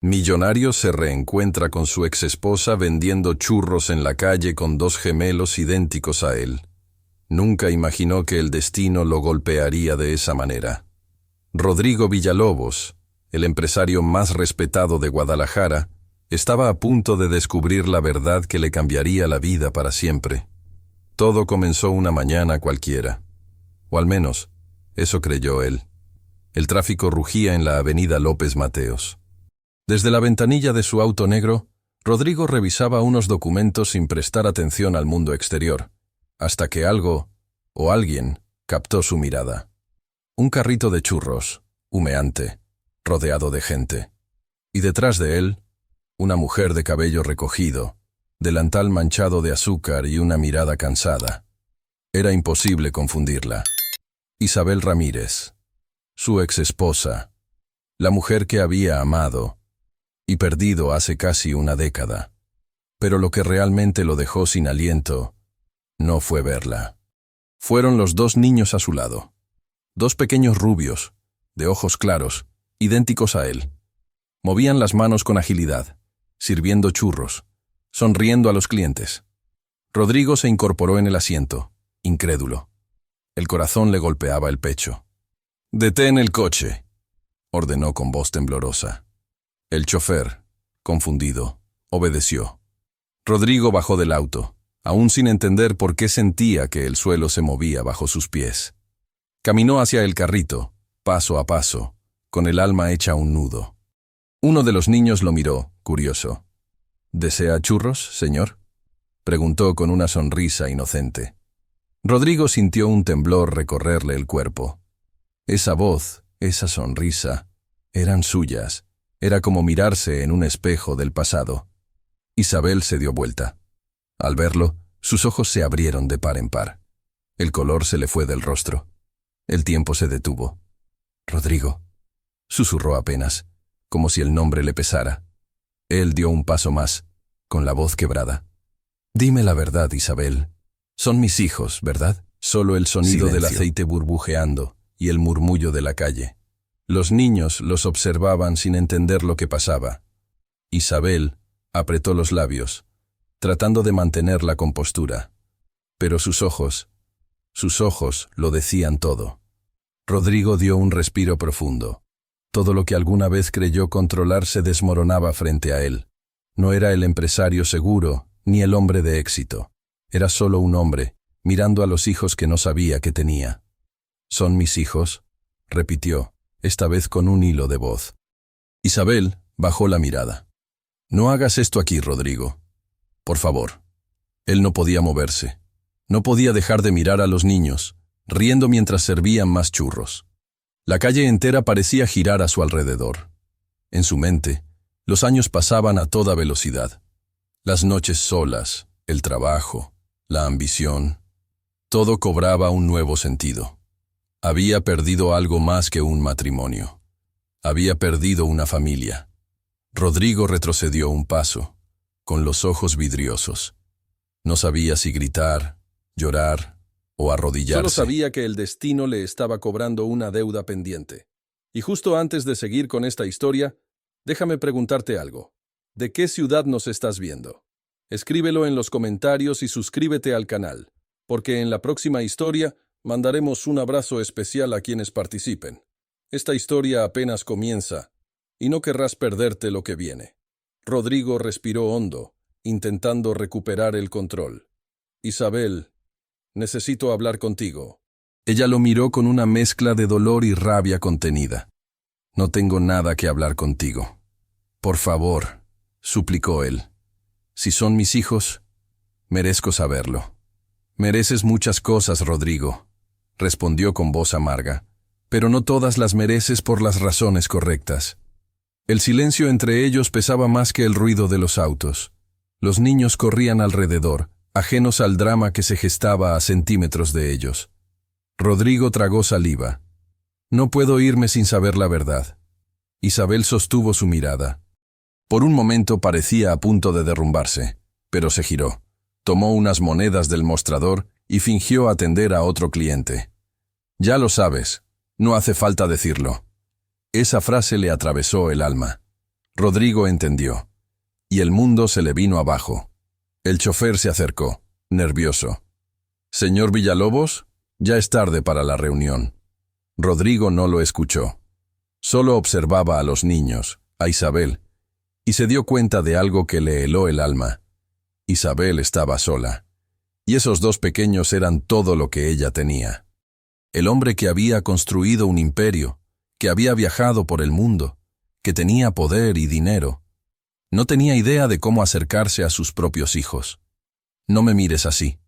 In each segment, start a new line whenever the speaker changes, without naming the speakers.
Millonario se reencuentra con su exesposa vendiendo churros en la calle con dos gemelos idénticos a él. Nunca imaginó que el destino lo golpearía de esa manera. Rodrigo Villalobos, el empresario más respetado de Guadalajara, estaba a punto de descubrir la verdad que le cambiaría la vida para siempre. Todo comenzó una mañana cualquiera. O al menos, eso creyó él. El tráfico rugía en la avenida López Mateos. Desde la ventanilla de su auto negro, Rodrigo revisaba unos documentos sin prestar atención al mundo exterior, hasta que algo, o alguien, captó su mirada. Un carrito de churros, humeante, rodeado de gente. Y detrás de él, una mujer de cabello recogido, delantal manchado de azúcar y una mirada cansada. Era imposible confundirla. Isabel Ramírez, su exesposa, la mujer que había amado y perdido hace casi una década. Pero lo que realmente lo dejó sin aliento no fue verla. Fueron los dos niños a su lado. Dos pequeños rubios, de ojos claros, idénticos a él. Movían las manos con agilidad, sirviendo churros, sonriendo a los clientes. Rodrigo se incorporó en el asiento, incrédulo. El corazón le golpeaba el pecho. «Detén el coche», ordenó con voz temblorosa. El chofer, confundido, obedeció. Rodrigo bajó del auto, aún sin entender por qué sentía que el suelo se movía bajo sus pies. Caminó hacia el carrito, paso a paso, con el alma hecha un nudo. Uno de los niños lo miró, curioso. «¿Desea churros, señor?», preguntó con una sonrisa inocente. Rodrigo sintió un temblor recorrerle el cuerpo. Esa voz, esa sonrisa, eran suyas. Era como mirarse en un espejo del pasado. Isabel se dio vuelta. Al verlo, sus ojos se abrieron de par en par. El color se le fue del rostro. El tiempo se detuvo. «Rodrigo», susurró apenas, como si el nombre le pesara. Él dio un paso más, con la voz quebrada. «Dime la verdad, Isabel. Son mis hijos, ¿verdad?». Solo el sonido del aceite burbujeando y el murmullo de la calle. Los niños los observaban sin entender lo que pasaba. Isabel apretó los labios, tratando de mantener la compostura. Pero sus ojos lo decían todo. Rodrigo dio un respiro profundo. Todo lo que alguna vez creyó controlar se desmoronaba frente a él. No era el empresario seguro, ni el hombre de éxito. Era solo un hombre, mirando a los hijos que no sabía que tenía. «¿Son mis hijos?», repitió, esta vez con un hilo de voz. Isabel bajó la mirada. «No hagas esto aquí, Rodrigo. Por favor». Él no podía moverse. No podía dejar de mirar a los niños, riendo mientras servían más churros. La calle entera parecía girar a su alrededor. En su mente, los años pasaban a toda velocidad. Las noches solas, el trabajo, la ambición, todo cobraba un nuevo sentido. Había perdido algo más que un matrimonio. Había perdido una familia. Rodrigo retrocedió un paso, con los ojos vidriosos. No sabía si gritar, llorar o arrodillarse. Solo sabía que el destino le estaba cobrando una deuda pendiente. Y justo antes de seguir con esta historia, déjame preguntarte algo. ¿De qué ciudad nos estás viendo? Escríbelo en los comentarios y suscríbete al canal, porque en la próxima historia mandaremos un abrazo especial a quienes participen. Esta historia apenas comienza, y no querrás perderte lo que viene. Rodrigo respiró hondo, intentando recuperar el control. «Isabel, necesito hablar contigo». Ella lo miró con una mezcla de dolor y rabia contenida. «No tengo nada que hablar contigo. Por favor», suplicó él. «Si son mis hijos, merezco saberlo». «Mereces muchas cosas, Rodrigo», respondió con voz amarga, «pero no todas las mereces por las razones correctas». El silencio entre ellos pesaba más que el ruido de los autos. Los niños corrían alrededor, ajenos al drama que se gestaba a centímetros de ellos. Rodrigo tragó saliva. «No puedo irme sin saber la verdad». Isabel sostuvo su mirada. Por un momento parecía a punto de derrumbarse, pero se giró. Tomó unas monedas del mostrador y fingió atender a otro cliente. «Ya lo sabes, no hace falta decirlo». Esa frase le atravesó el alma. Rodrigo entendió, y el mundo se le vino abajo. El chofer se acercó, nervioso. «Señor Villalobos, ya es tarde para la reunión». Rodrigo no lo escuchó. Solo observaba a los niños, a Isabel, y se dio cuenta de algo que le heló el alma. Isabel estaba sola, y esos dos pequeños eran todo lo que ella tenía. El hombre que había construido un imperio, que había viajado por el mundo, que tenía poder y dinero, no tenía idea de cómo acercarse a sus propios hijos. «No me mires así»,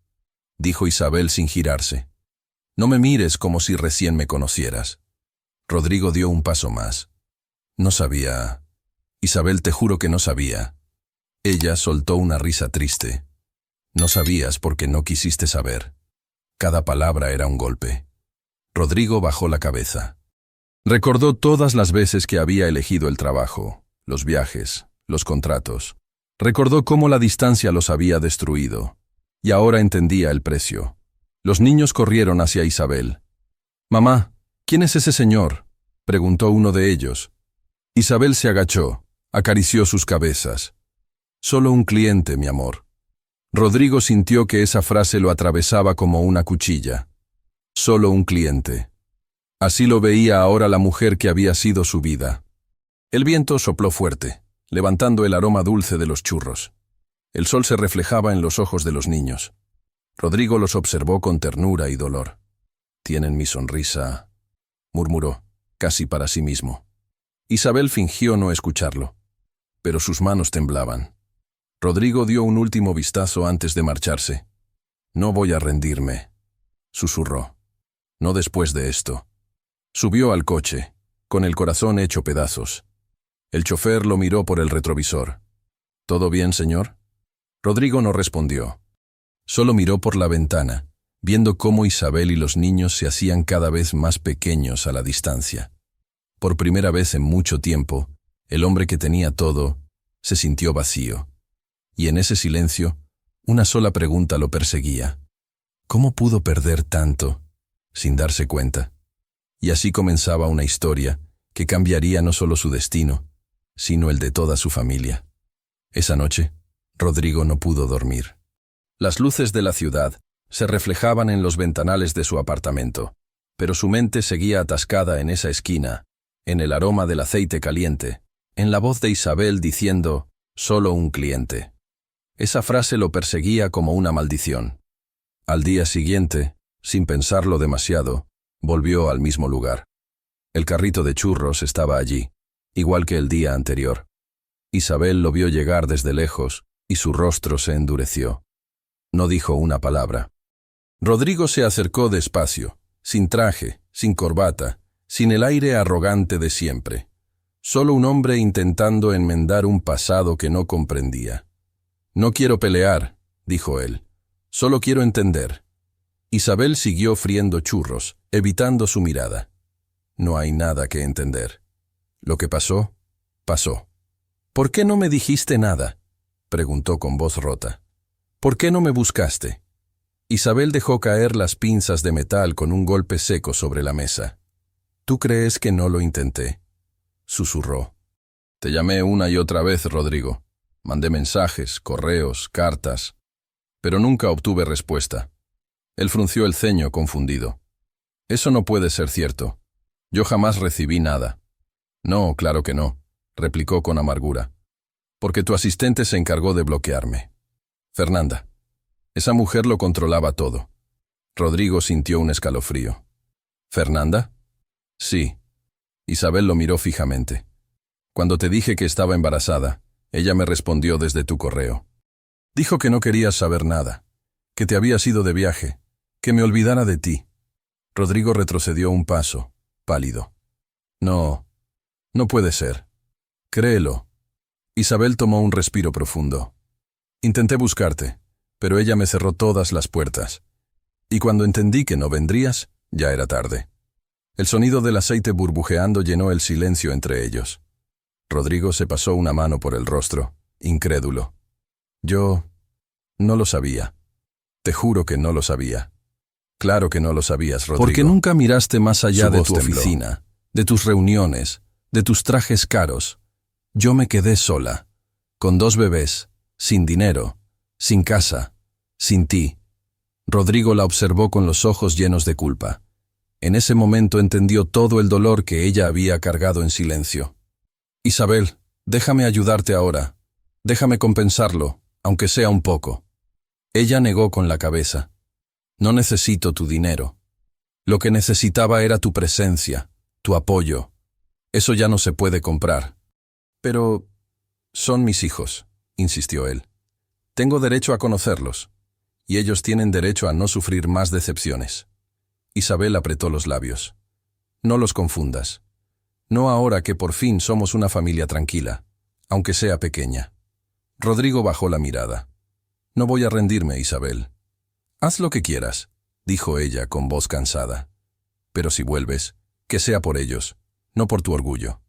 dijo Isabel sin girarse. «No me mires como si recién me conocieras». Rodrigo dio un paso más. «No sabía. Isabel, te juro que no sabía». Ella soltó una risa triste. «No sabías porque no quisiste saber». Cada palabra era un golpe. Rodrigo bajó la cabeza. Recordó todas las veces que había elegido el trabajo, los viajes, los contratos. Recordó cómo la distancia los había destruido. Y ahora entendía el precio. Los niños corrieron hacia Isabel. «Mamá, ¿quién es ese señor?», preguntó uno de ellos. Isabel se agachó, acarició sus cabezas. «Solo un cliente, mi amor». Rodrigo sintió que esa frase lo atravesaba como una cuchilla. Solo un cliente. Así lo veía ahora la mujer que había sido su vida. El viento sopló fuerte, levantando el aroma dulce de los churros. El sol se reflejaba en los ojos de los niños. Rodrigo los observó con ternura y dolor. «Tienen mi sonrisa», murmuró, casi para sí mismo. Isabel fingió no escucharlo, pero sus manos temblaban. Rodrigo dio un último vistazo antes de marcharse. «No voy a rendirme», susurró. «No después de esto». Subió al coche, con el corazón hecho pedazos. El chofer lo miró por el retrovisor. «¿Todo bien, señor?». Rodrigo no respondió. Solo miró por la ventana, viendo cómo Isabel y los niños se hacían cada vez más pequeños a la distancia. Por primera vez en mucho tiempo, el hombre que tenía todo se sintió vacío. Y en ese silencio, una sola pregunta lo perseguía. ¿Cómo pudo perder tanto sin darse cuenta? Y así comenzaba una historia que cambiaría no solo su destino, sino el de toda su familia. Esa noche, Rodrigo no pudo dormir. Las luces de la ciudad se reflejaban en los ventanales de su apartamento, pero su mente seguía atascada en esa esquina, en el aroma del aceite caliente, en la voz de Isabel diciendo, «Solo un cliente». Esa frase lo perseguía como una maldición. Al día siguiente, sin pensarlo demasiado, volvió al mismo lugar. El carrito de churros estaba allí, igual que el día anterior. Isabel lo vio llegar desde lejos y su rostro se endureció. No dijo una palabra. Rodrigo se acercó despacio, sin traje, sin corbata, sin el aire arrogante de siempre. Solo un hombre intentando enmendar un pasado que no comprendía. «No quiero pelear», dijo él. «Solo quiero entender». Isabel siguió friendo churros, evitando su mirada. «No hay nada que entender. Lo que pasó, pasó». «¿Por qué no me dijiste nada?», preguntó con voz rota. «¿Por qué no me buscaste?». Isabel dejó caer las pinzas de metal con un golpe seco sobre la mesa. «¿Tú crees que no lo intenté?», susurró. «Te llamé una y otra vez, Rodrigo. Mandé mensajes, correos, cartas, pero nunca obtuve respuesta». Él frunció el ceño confundido. «Eso no puede ser cierto. Yo jamás recibí nada». «No, claro que no», replicó con amargura. «Porque tu asistente se encargó de bloquearme. Fernanda. Esa mujer lo controlaba todo». Rodrigo sintió un escalofrío. «¿Fernanda?». «Sí». Isabel lo miró fijamente. «Cuando te dije que estaba embarazada, ella me respondió desde tu correo. Dijo que no querías saber nada, que te habías ido de viaje, que me olvidara de ti». Rodrigo retrocedió un paso, pálido. «No, no puede ser. Créelo». Isabel tomó un respiro profundo. «Intenté buscarte, pero ella me cerró todas las puertas. Y cuando entendí que no vendrías, ya era tarde». El sonido del aceite burbujeando llenó el silencio entre ellos. Rodrigo se pasó una mano por el rostro, incrédulo. «Yo no lo sabía. Te juro que no lo sabía». «Claro que no lo sabías, Rodrigo. Porque nunca miraste más allá de tu oficina, de tus reuniones, de tus trajes caros. Yo me quedé sola, con 2 bebés, sin dinero, sin casa, sin ti. Rodrigo la observó con los ojos llenos de culpa. En ese momento entendió todo el dolor que ella había cargado en silencio. Isabel, déjame ayudarte ahora. Déjame compensarlo, aunque sea un poco. Ella negó con la cabeza. No necesito tu dinero. Lo que necesitaba era tu presencia, tu apoyo. Eso ya no se puede comprar. Pero son mis hijos, insistió él. Tengo derecho a conocerlos, y ellos tienen derecho a no sufrir más decepciones. Isabel apretó los labios. No los confundas. No ahora que por fin somos una familia tranquila, aunque sea pequeña. Rodrigo bajó la mirada. No voy a rendirme, Isabel. Haz lo que quieras, dijo ella con voz cansada. Pero si vuelves, que sea por ellos, no por tu orgullo.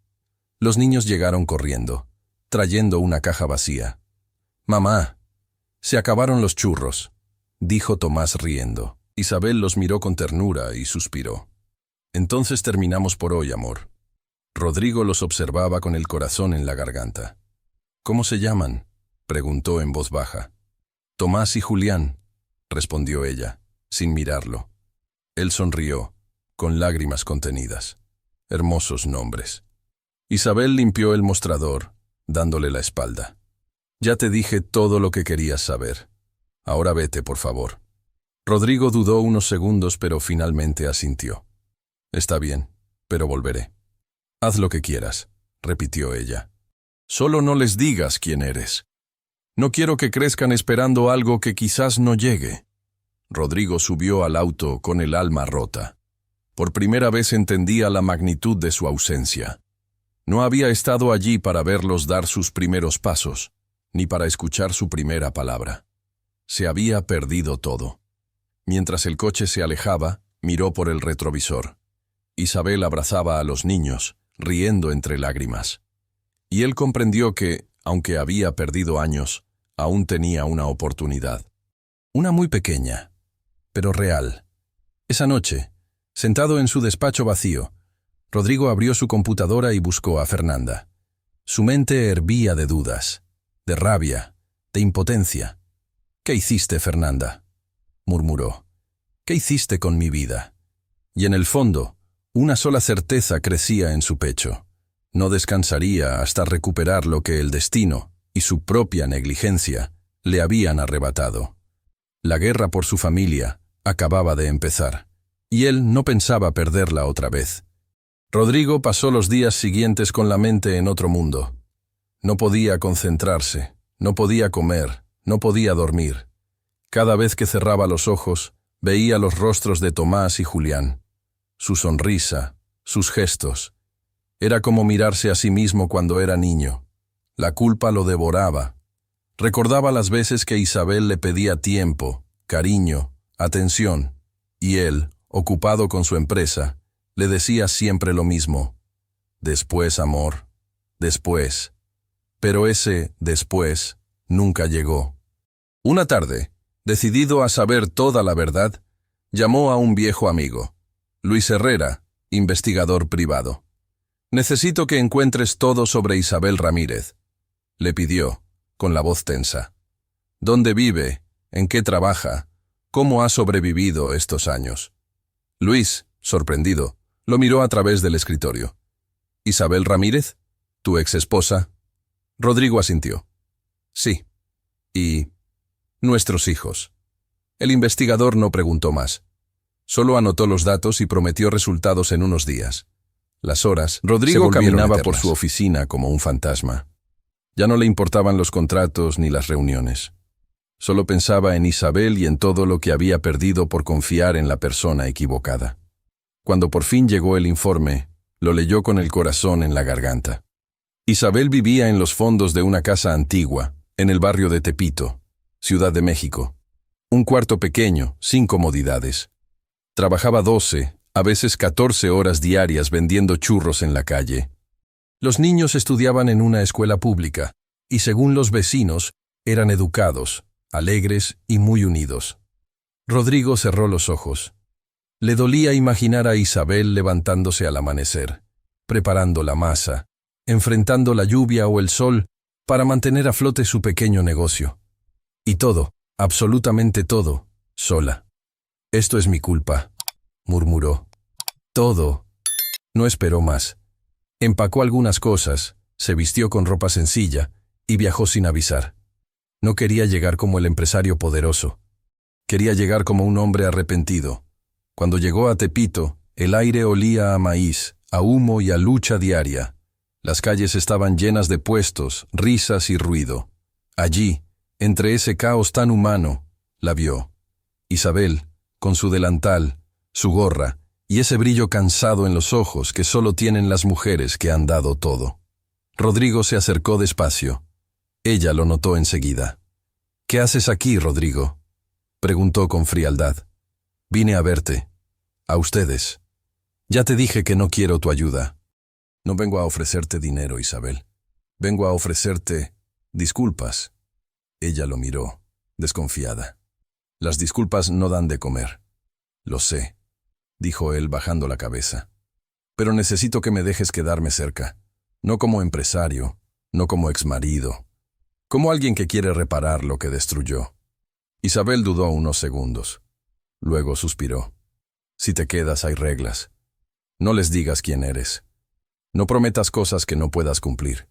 Los niños llegaron corriendo, trayendo una caja vacía. Mamá, se acabaron los churros, dijo Tomás riendo. Isabel los miró con ternura y suspiró. Entonces terminamos por hoy, amor. Rodrigo los observaba con el corazón en la garganta. ¿Cómo se llaman?, preguntó en voz baja. Tomás y Julián, respondió ella, sin mirarlo. Él sonrió, con lágrimas contenidas. Hermosos nombres. Isabel limpió el mostrador, dándole la espalda. Ya te dije todo lo que querías saber. Ahora vete, por favor. Rodrigo dudó unos segundos, pero finalmente asintió. Está bien, pero volveré. Haz lo que quieras, repitió ella. Solo no les digas quién eres. No quiero que crezcan esperando algo que quizás no llegue. Rodrigo subió al auto con el alma rota. Por primera vez entendía la magnitud de su ausencia. No había estado allí para verlos dar sus primeros pasos, ni para escuchar su primera palabra. Se había perdido todo. Mientras el coche se alejaba, miró por el retrovisor. Isabel abrazaba a los niños, riendo entre lágrimas. Y él comprendió que, aunque había perdido años, aún tenía una oportunidad. Una muy pequeña, pero real. Esa noche, sentado en su despacho vacío, Rodrigo abrió su computadora y buscó a Fernanda. Su mente hervía de dudas, de rabia, de impotencia. «¿Qué hiciste, Fernanda?», murmuró. «¿Qué hiciste con mi vida?». Y en el fondo, una sola certeza crecía en su pecho. No descansaría hasta recuperar lo que el destino y su propia negligencia le habían arrebatado. La guerra por su familia acababa de empezar, y él no pensaba perderla otra vez. Rodrigo pasó los días siguientes con la mente en otro mundo. No podía concentrarse, no podía comer, no podía dormir. Cada vez que cerraba los ojos, veía los rostros de Tomás y Julián. Su sonrisa, sus gestos. Era como mirarse a sí mismo cuando era niño. La culpa lo devoraba. Recordaba las veces que Isabel le pedía tiempo, cariño, atención, y él, ocupado con su empresa, le decía siempre lo mismo. Después, amor, después. Pero ese después nunca llegó. Una tarde, decidido a saber toda la verdad, llamó a un viejo amigo, Luis Herrera, investigador privado. «Necesito que encuentres todo sobre Isabel Ramírez», le pidió, con la voz tensa. «¿Dónde vive? ¿En qué trabaja? ¿Cómo ha sobrevivido estos años?». Luis, sorprendido, lo miró a través del escritorio. «¿Isabel Ramírez? ¿Tu exesposa?». Rodrigo asintió. «Sí. ¿Y nuestros hijos?». El investigador no preguntó más. Solo anotó los datos y prometió resultados en unos días. Las horas, Rodrigo caminaba por su oficina como un fantasma. Ya no le importaban los contratos ni las reuniones. Solo pensaba en Isabel y en todo lo que había perdido por confiar en la persona equivocada. Cuando por fin llegó el informe, lo leyó con el corazón en la garganta. Isabel vivía en los fondos de una casa antigua, en el barrio de Tepito, Ciudad de México. Un cuarto pequeño, sin comodidades. Trabajaba 12, a veces 14 horas diarias vendiendo churros en la calle. Los niños estudiaban en una escuela pública, y según los vecinos, eran educados, alegres y muy unidos. Rodrigo cerró los ojos. Le dolía imaginar a Isabel levantándose al amanecer, preparando la masa, enfrentando la lluvia o el sol para mantener a flote su pequeño negocio. Y todo, absolutamente todo, sola. «Esto es mi culpa», murmuró. «Todo». No esperó más. Empacó algunas cosas, se vistió con ropa sencilla y viajó sin avisar. No quería llegar como el empresario poderoso. Quería llegar como un hombre arrepentido. Cuando llegó a Tepito, el aire olía a maíz, a humo y a lucha diaria. Las calles estaban llenas de puestos, risas y ruido. Allí, entre ese caos tan humano, la vio. Isabel, con su delantal, su gorra y ese brillo cansado en los ojos que solo tienen las mujeres que han dado todo. Rodrigo se acercó despacio. Ella lo notó enseguida. «¿Qué haces aquí, Rodrigo?», preguntó con frialdad. «Vine a verte. A ustedes. Ya te dije que no quiero tu ayuda. No vengo a ofrecerte dinero, Isabel. Vengo a ofrecerte disculpas». Ella lo miró, desconfiada. «Las disculpas no dan de comer». «Lo sé», dijo él bajando la cabeza. «Pero necesito que me dejes quedarme cerca. No como empresario, no como exmarido. Como alguien que quiere reparar lo que destruyó». Isabel dudó unos segundos. Luego suspiró. «Si te quedas hay reglas. No les digas quién eres. No prometas cosas que no puedas cumplir.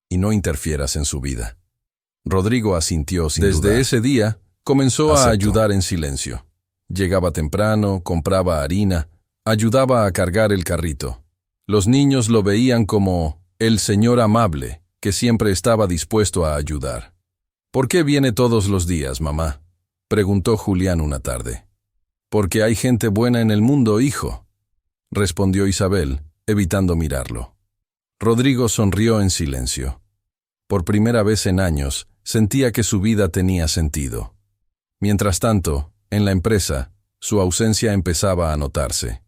Y no interfieras en su vida». Rodrigo asintió sin dudar. Desde ese día, comenzó a ayudar en silencio. Llegaba temprano, compraba harina, ayudaba a cargar el carrito. Los niños lo veían como el señor amable, que siempre estaba dispuesto a ayudar. «¿Por qué viene todos los días, mamá?», preguntó Julián una tarde. «Porque hay gente buena en el mundo, hijo», respondió Isabel, evitando mirarlo. Rodrigo sonrió en silencio. Por primera vez en años, sentía que su vida tenía sentido. Mientras tanto, en la empresa, su ausencia empezaba a notarse.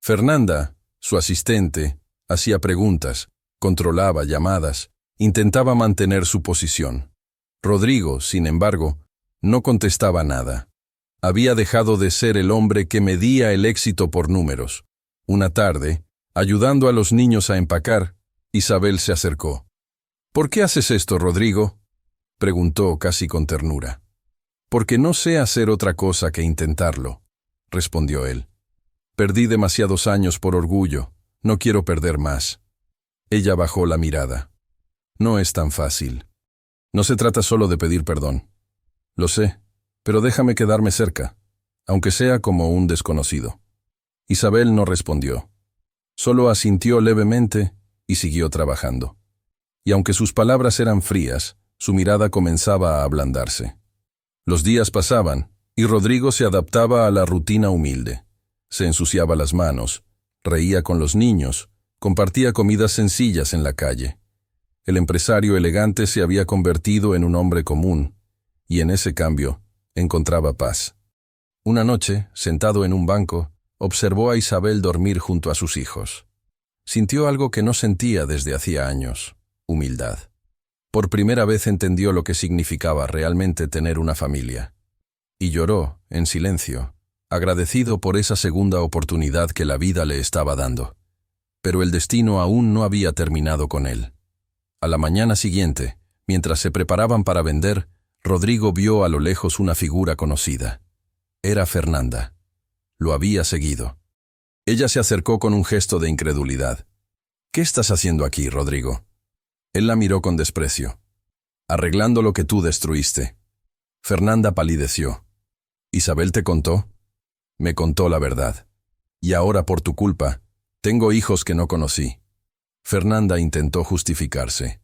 Fernanda, su asistente, hacía preguntas, controlaba llamadas, intentaba mantener su posición. Rodrigo, sin embargo, no contestaba nada. Había dejado de ser el hombre que medía el éxito por números. Una tarde, ayudando a los niños a empacar, Isabel se acercó. «¿Por qué haces esto, Rodrigo?», preguntó casi con ternura. «Porque no sé hacer otra cosa que intentarlo», respondió él. «Perdí demasiados años por orgullo, no quiero perder más». Ella bajó la mirada. «No es tan fácil. No se trata solo de pedir perdón. Lo sé, pero déjame quedarme cerca, aunque sea como un desconocido». Isabel no respondió. Solo asintió levemente y siguió trabajando. Y aunque sus palabras eran frías, su mirada comenzaba a ablandarse. Los días pasaban, y Rodrigo se adaptaba a la rutina humilde. Se ensuciaba las manos, reía con los niños, compartía comidas sencillas en la calle. El empresario elegante se había convertido en un hombre común, y en ese cambio encontraba paz. Una noche, sentado en un banco, observó a Isabel dormir junto a sus hijos. Sintió algo que no sentía desde hacía años: humildad. Por primera vez entendió lo que significaba realmente tener una familia. Y lloró, en silencio, agradecido por esa segunda oportunidad que la vida le estaba dando. Pero el destino aún no había terminado con él. A la mañana siguiente, mientras se preparaban para vender, Rodrigo vio a lo lejos una figura conocida. Era Fernanda. Lo había seguido. Ella se acercó con un gesto de incredulidad. «¿Qué estás haciendo aquí, Rodrigo?». Él la miró con desprecio. «Arreglando lo que tú destruiste». Fernanda palideció. «¿Isabel te contó?». «Me contó la verdad. Y ahora, por tu culpa, tengo hijos que no conocí». Fernanda intentó justificarse.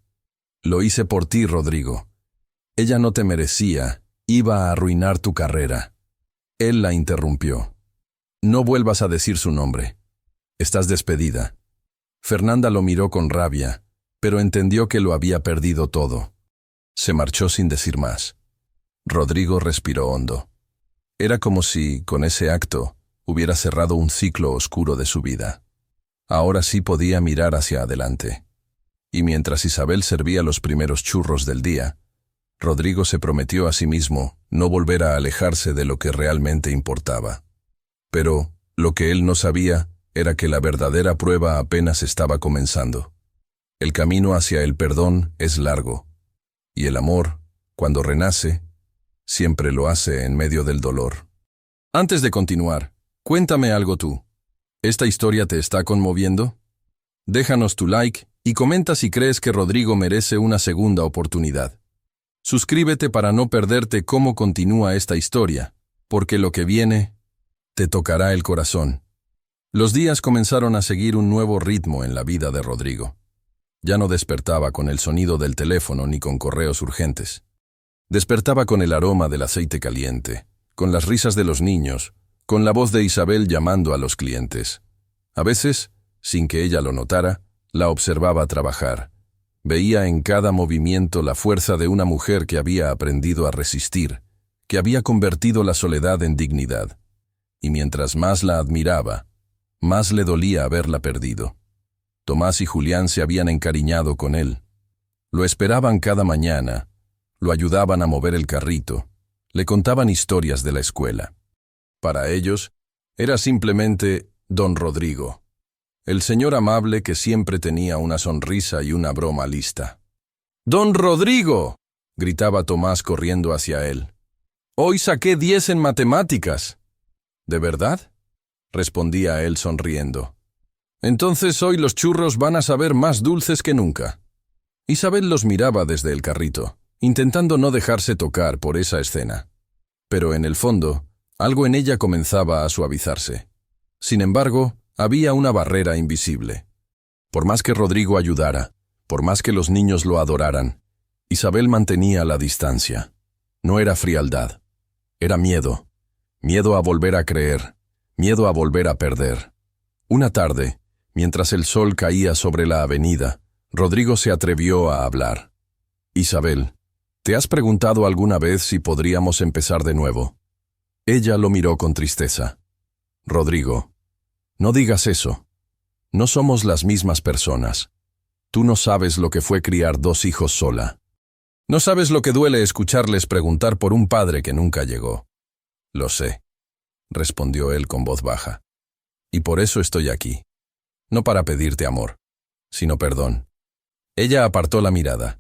«Lo hice por ti, Rodrigo. Ella no te merecía, iba a arruinar tu carrera». Él la interrumpió. «No vuelvas a decir su nombre. Estás despedida». Fernanda lo miró con rabia, pero entendió que lo había perdido todo. Se marchó sin decir más. Rodrigo respiró hondo. Era como si, con ese acto, hubiera cerrado un ciclo oscuro de su vida. Ahora sí podía mirar hacia adelante. Y mientras Isabel servía los primeros churros del día, Rodrigo se prometió a sí mismo no volver a alejarse de lo que realmente importaba. Pero lo que él no sabía era que la verdadera prueba apenas estaba comenzando. El camino hacia el perdón es largo, y el amor, cuando renace, siempre lo hace en medio del dolor. Antes de continuar, cuéntame algo tú. ¿Esta historia te está conmoviendo? Déjanos tu like y comenta si crees que Rodrigo merece una segunda oportunidad. Suscríbete para no perderte cómo continúa esta historia, porque lo que viene te tocará el corazón. Los días comenzaron a seguir un nuevo ritmo en la vida de Rodrigo. Ya no despertaba con el sonido del teléfono ni con correos urgentes. Despertaba con el aroma del aceite caliente, con las risas de los niños, con la voz de Isabel llamando a los clientes. A veces, sin que ella lo notara, la observaba trabajar. Veía en cada movimiento la fuerza de una mujer que había aprendido a resistir, que había convertido la soledad en dignidad. Y mientras más la admiraba, más le dolía haberla perdido. Tomás y Julián se habían encariñado con él. Lo esperaban cada mañana, lo ayudaban a mover el carrito, le contaban historias de la escuela. Para ellos, era simplemente Don Rodrigo, el señor amable que siempre tenía una sonrisa y una broma lista. «¡Don Rodrigo!», gritaba Tomás corriendo hacia él. «Hoy saqué 10 en matemáticas». «¿De verdad?», respondía él sonriendo. «Entonces hoy los churros van a saber más dulces que nunca». Isabel los miraba desde el carrito, intentando no dejarse tocar por esa escena. Pero en el fondo, algo en ella comenzaba a suavizarse. Sin embargo, había una barrera invisible. Por más que Rodrigo ayudara, por más que los niños lo adoraran, Isabel mantenía la distancia. No era frialdad, era miedo. Miedo a volver a creer, miedo a volver a perder. Una tarde, mientras el sol caía sobre la avenida, Rodrigo se atrevió a hablar. «Isabel, ¿te has preguntado alguna vez si podríamos empezar de nuevo?». Ella lo miró con tristeza. «Rodrigo, no digas eso. No somos las mismas personas. Tú no sabes lo que fue criar 2 hijos sola. No sabes lo que duele escucharles preguntar por un padre que nunca llegó». «Lo sé», respondió él con voz baja. «Y por eso estoy aquí. No para pedirte amor, sino perdón». Ella apartó la mirada.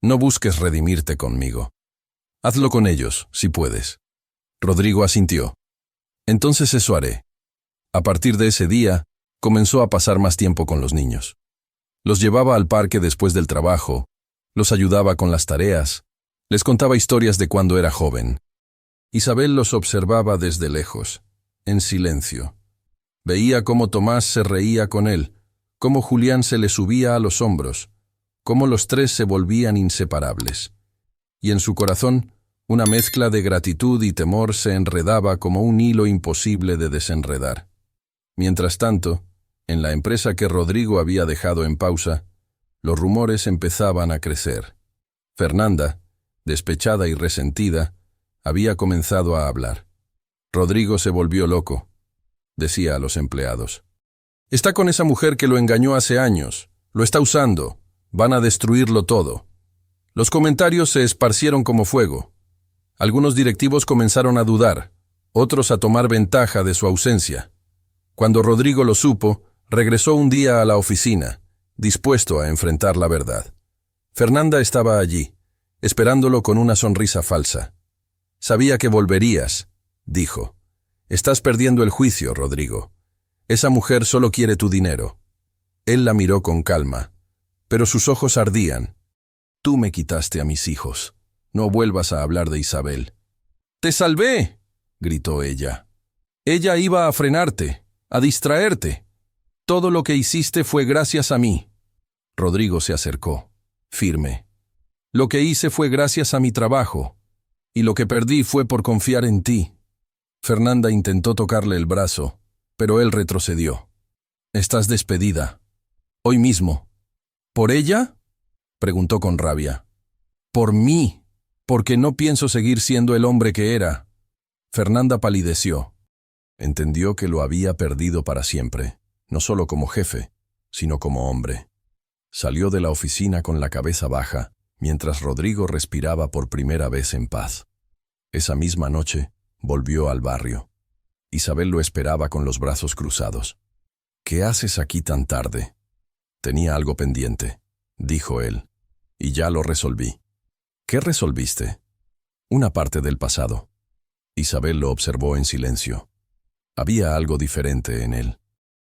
«No busques redimirte conmigo. Hazlo con ellos, si puedes». Rodrigo asintió. «Entonces eso haré». A partir de ese día, comenzó a pasar más tiempo con los niños. Los llevaba al parque después del trabajo, los ayudaba con las tareas, les contaba historias de cuando era joven. Isabel los observaba desde lejos, en silencio. Veía cómo Tomás se reía con él, cómo Julián se le subía a los hombros, cómo los 3 se volvían inseparables. Y en su corazón, una mezcla de gratitud y temor se enredaba como un hilo imposible de desenredar. Mientras tanto, en la empresa que Rodrigo había dejado en pausa, los rumores empezaban a crecer. Fernanda, despechada y resentida, había comenzado a hablar. «Rodrigo se volvió loco», decía a los empleados. «Está con esa mujer que lo engañó hace años, lo está usando, van a destruirlo todo». Los comentarios se esparcieron como fuego. Algunos directivos comenzaron a dudar, otros a tomar ventaja de su ausencia. Cuando Rodrigo lo supo, regresó un día a la oficina, dispuesto a enfrentar la verdad. Fernanda estaba allí, esperándolo con una sonrisa falsa. «Sabía que volverías», dijo. «Estás perdiendo el juicio, Rodrigo. Esa mujer solo quiere tu dinero». Él la miró con calma, pero sus ojos ardían. «Tú me quitaste a mis hijos. No vuelvas a hablar de Isabel». «¡Te salvé!», gritó ella. «Ella iba a frenarte, a distraerte. Todo lo que hiciste fue gracias a mí». Rodrigo se acercó, firme. «Lo que hice fue gracias a mi trabajo, y lo que perdí fue por confiar en ti». Fernanda intentó tocarle el brazo, pero él retrocedió. «Estás despedida. Hoy mismo». «¿Por ella?», preguntó con rabia. «Por mí, porque no pienso seguir siendo el hombre que era». Fernanda palideció. Entendió que lo había perdido para siempre, no solo como jefe, sino como hombre. Salió de la oficina con la cabeza baja, mientras Rodrigo respiraba por primera vez en paz. Esa misma noche, volvió al barrio. Isabel lo esperaba con los brazos cruzados. «¿Qué haces aquí tan tarde?». «Tenía algo pendiente». dijo él, y ya lo resolví. ¿Qué resolviste? Una parte del pasado. Isabel lo observó en silencio. Había algo diferente en él.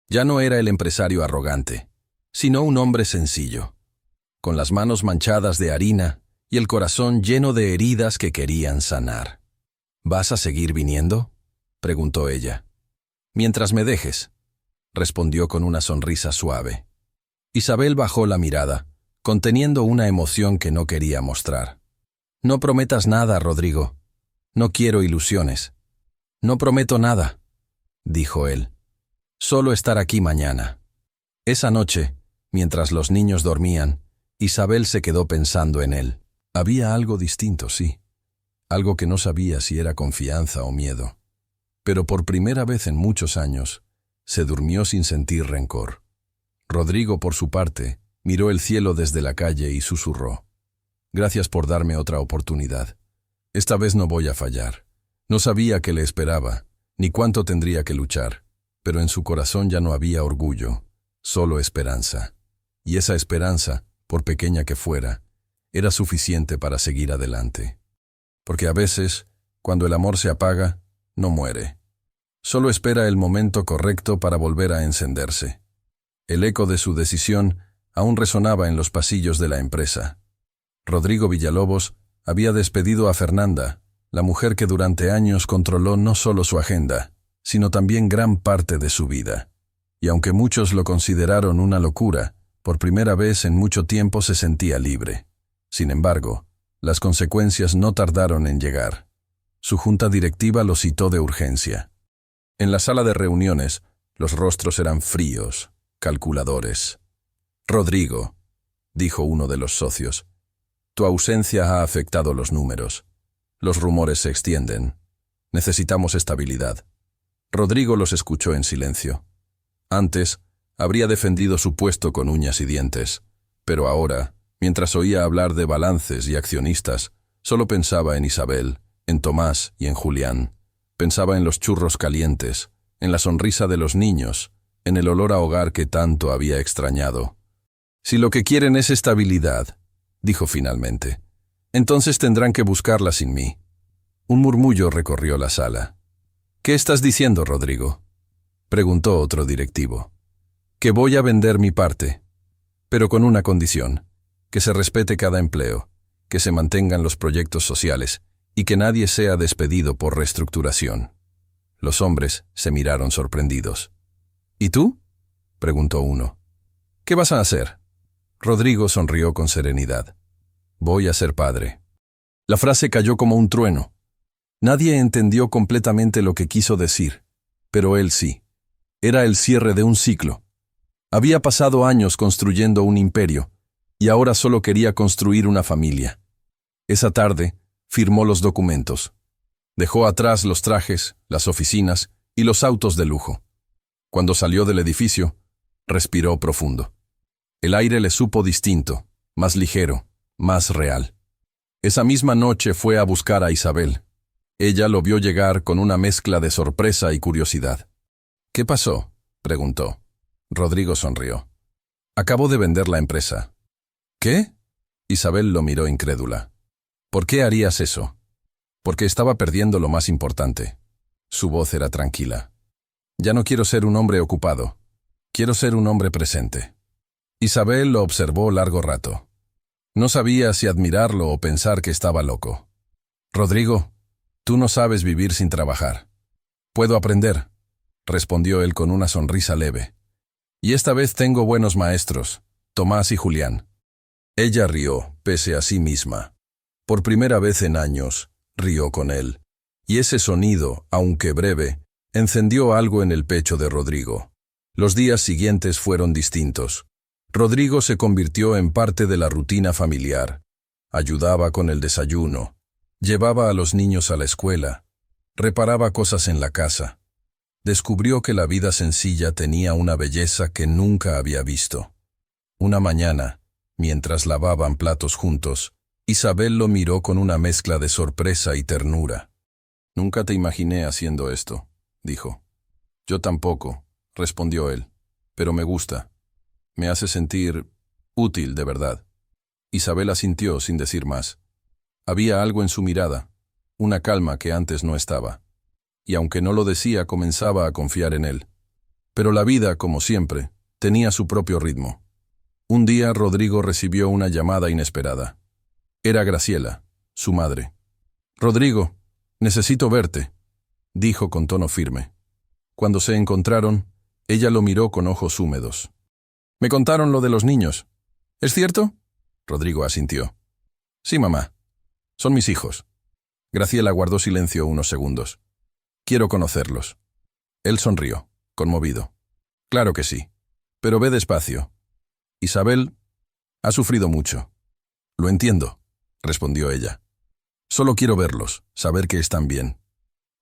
Ya no era el empresario arrogante, sino un hombre sencillo, con las manos manchadas de harina y el corazón lleno de heridas que querían sanar. ¿Vas a seguir viniendo?, preguntó ella. Mientras me dejes, respondió con una sonrisa suave. Isabel bajó la mirada, conteniendo una emoción que no quería mostrar. No prometas nada, Rodrigo. No quiero ilusiones. No prometo nada, dijo él. Solo estar aquí mañana. Esa noche, mientras los niños dormían, Isabel se quedó pensando en él. Había algo distinto, sí. Algo que no sabía si era confianza o miedo. Pero por primera vez en muchos años, se durmió sin sentir rencor. Rodrigo, por su parte, miró el cielo desde la calle y susurró. Gracias por darme otra oportunidad. Esta vez no voy a fallar. No sabía qué le esperaba, ni cuánto tendría que luchar, pero en su corazón ya no había orgullo, solo esperanza. Y esa esperanza, por pequeña que fuera, era suficiente para seguir adelante. Porque a veces, cuando el amor se apaga, no muere. Solo espera el momento correcto para volver a encenderse. El eco de su decisión aún resonaba en los pasillos de la empresa. Rodrigo Villalobos había despedido a Fernanda, la mujer que durante años controló no solo su agenda, sino también gran parte de su vida. Y aunque muchos lo consideraron una locura, por primera vez en mucho tiempo se sentía libre. Sin embargo, las consecuencias no tardaron en llegar. Su junta directiva lo citó de urgencia. En la sala de reuniones, los rostros eran fríos, calculadores. «Rodrigo», dijo uno de los socios, «tu ausencia ha afectado los números. Los rumores se extienden. Necesitamos estabilidad». Rodrigo los escuchó en silencio. Antes, habría defendido su puesto con uñas y dientes, pero ahora, mientras oía hablar de balances y accionistas, solo pensaba en Isabel, en Tomás y en Julián. Pensaba en los churros calientes, en la sonrisa de los niños, en el olor a hogar que tanto había extrañado. «Si lo que quieren es estabilidad», dijo finalmente, «entonces tendrán que buscarla sin mí». Un murmullo recorrió la sala. «¿Qué estás diciendo, Rodrigo?», preguntó otro directivo. «Que voy a vender mi parte, pero con una condición, que se respete cada empleo, que se mantengan los proyectos sociales y que nadie sea despedido por reestructuración». Los hombres se miraron sorprendidos. «¿Y tú?», preguntó uno. «¿Qué vas a hacer?». Rodrigo sonrió con serenidad. «Voy a ser padre». La frase cayó como un trueno. Nadie entendió completamente lo que quiso decir, pero él sí. Era el cierre de un ciclo. Había pasado años construyendo un imperio, y ahora solo quería construir una familia. Esa tarde, firmó los documentos. Dejó atrás los trajes, las oficinas y los autos de lujo. Cuando salió del edificio, respiró profundo. El aire le supo distinto, más ligero, más real. Esa misma noche fue a buscar a Isabel. Ella lo vio llegar con una mezcla de sorpresa y curiosidad. «¿Qué pasó?», preguntó. Rodrigo sonrió. «Acabo de vender la empresa». «¿Qué?», Isabel lo miró incrédula. «¿Por qué harías eso?». «Porque estaba perdiendo lo más importante». Su voz era tranquila. «Ya no quiero ser un hombre ocupado. Quiero ser un hombre presente». Isabel lo observó largo rato. No sabía si admirarlo o pensar que estaba loco. «Rodrigo, tú no sabes vivir sin trabajar». «Puedo aprender», respondió él con una sonrisa leve. «Y esta vez tengo buenos maestros, Tomás y Julián». Ella rió, pese a sí misma. Por primera vez en años, rió con él. Y ese sonido, aunque breve, encendió algo en el pecho de Rodrigo. Los días siguientes fueron distintos. Rodrigo se convirtió en parte de la rutina familiar. Ayudaba con el desayuno, llevaba a los niños a la escuela, reparaba cosas en la casa. Descubrió que la vida sencilla tenía una belleza que nunca había visto. Una mañana, mientras lavaban platos juntos, Isabel lo miró con una mezcla de sorpresa y ternura. «Nunca te imaginé haciendo esto», dijo. «Yo tampoco», respondió él, «pero me gusta. Me hace sentir Útil, de verdad. Isabel asintió sin decir más. Había algo en su mirada, una calma que antes no estaba. Y aunque no lo decía, comenzaba a confiar en él. Pero la vida, como siempre, tenía su propio ritmo. Un día Rodrigo recibió una llamada inesperada. Era Graciela, su madre. «Rodrigo, necesito verte», dijo con tono firme. Cuando se encontraron, ella lo miró con ojos húmedos. «Me contaron lo de los niños. ¿Es cierto?» Rodrigo asintió. «Sí, mamá. Son mis hijos». Graciela guardó silencio unos segundos. «Quiero conocerlos». Él sonrió, conmovido. «Claro que sí, pero ve despacio. Isabel ha sufrido mucho». «Lo entiendo», respondió ella. «Solo quiero verlos, saber que están bien».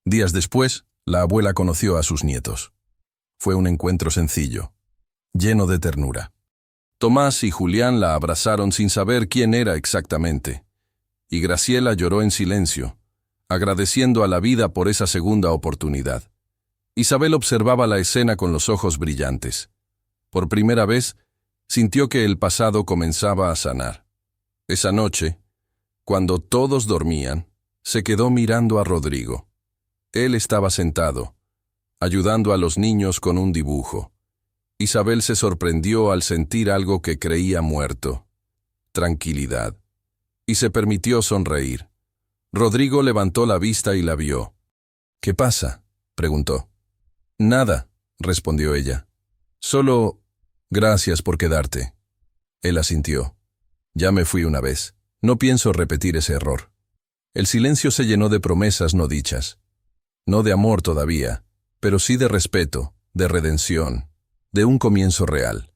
Días después, la abuela conoció a sus nietos. Fue un encuentro sencillo, lleno de ternura. Tomás y Julián la abrazaron sin saber quién era exactamente, y Graciela lloró en silencio, agradeciendo a la vida por esa segunda oportunidad. Isabel observaba la escena con los ojos brillantes. Por primera vez, sintió que el pasado comenzaba a sanar. Esa noche, cuando todos dormían, se quedó mirando a Rodrigo. Él estaba sentado, ayudando a los niños con un dibujo. Isabel se sorprendió al sentir algo que creía muerto: tranquilidad, y se permitió sonreír. Rodrigo levantó la vista y la vio. «¿Qué pasa?», preguntó. «Nada», respondió ella. «Solo gracias por quedarte». Él asintió. «Ya me fui una vez. No pienso repetir ese error». El silencio se llenó de promesas no dichas. No de amor todavía, pero sí de respeto, de redención, de un comienzo real.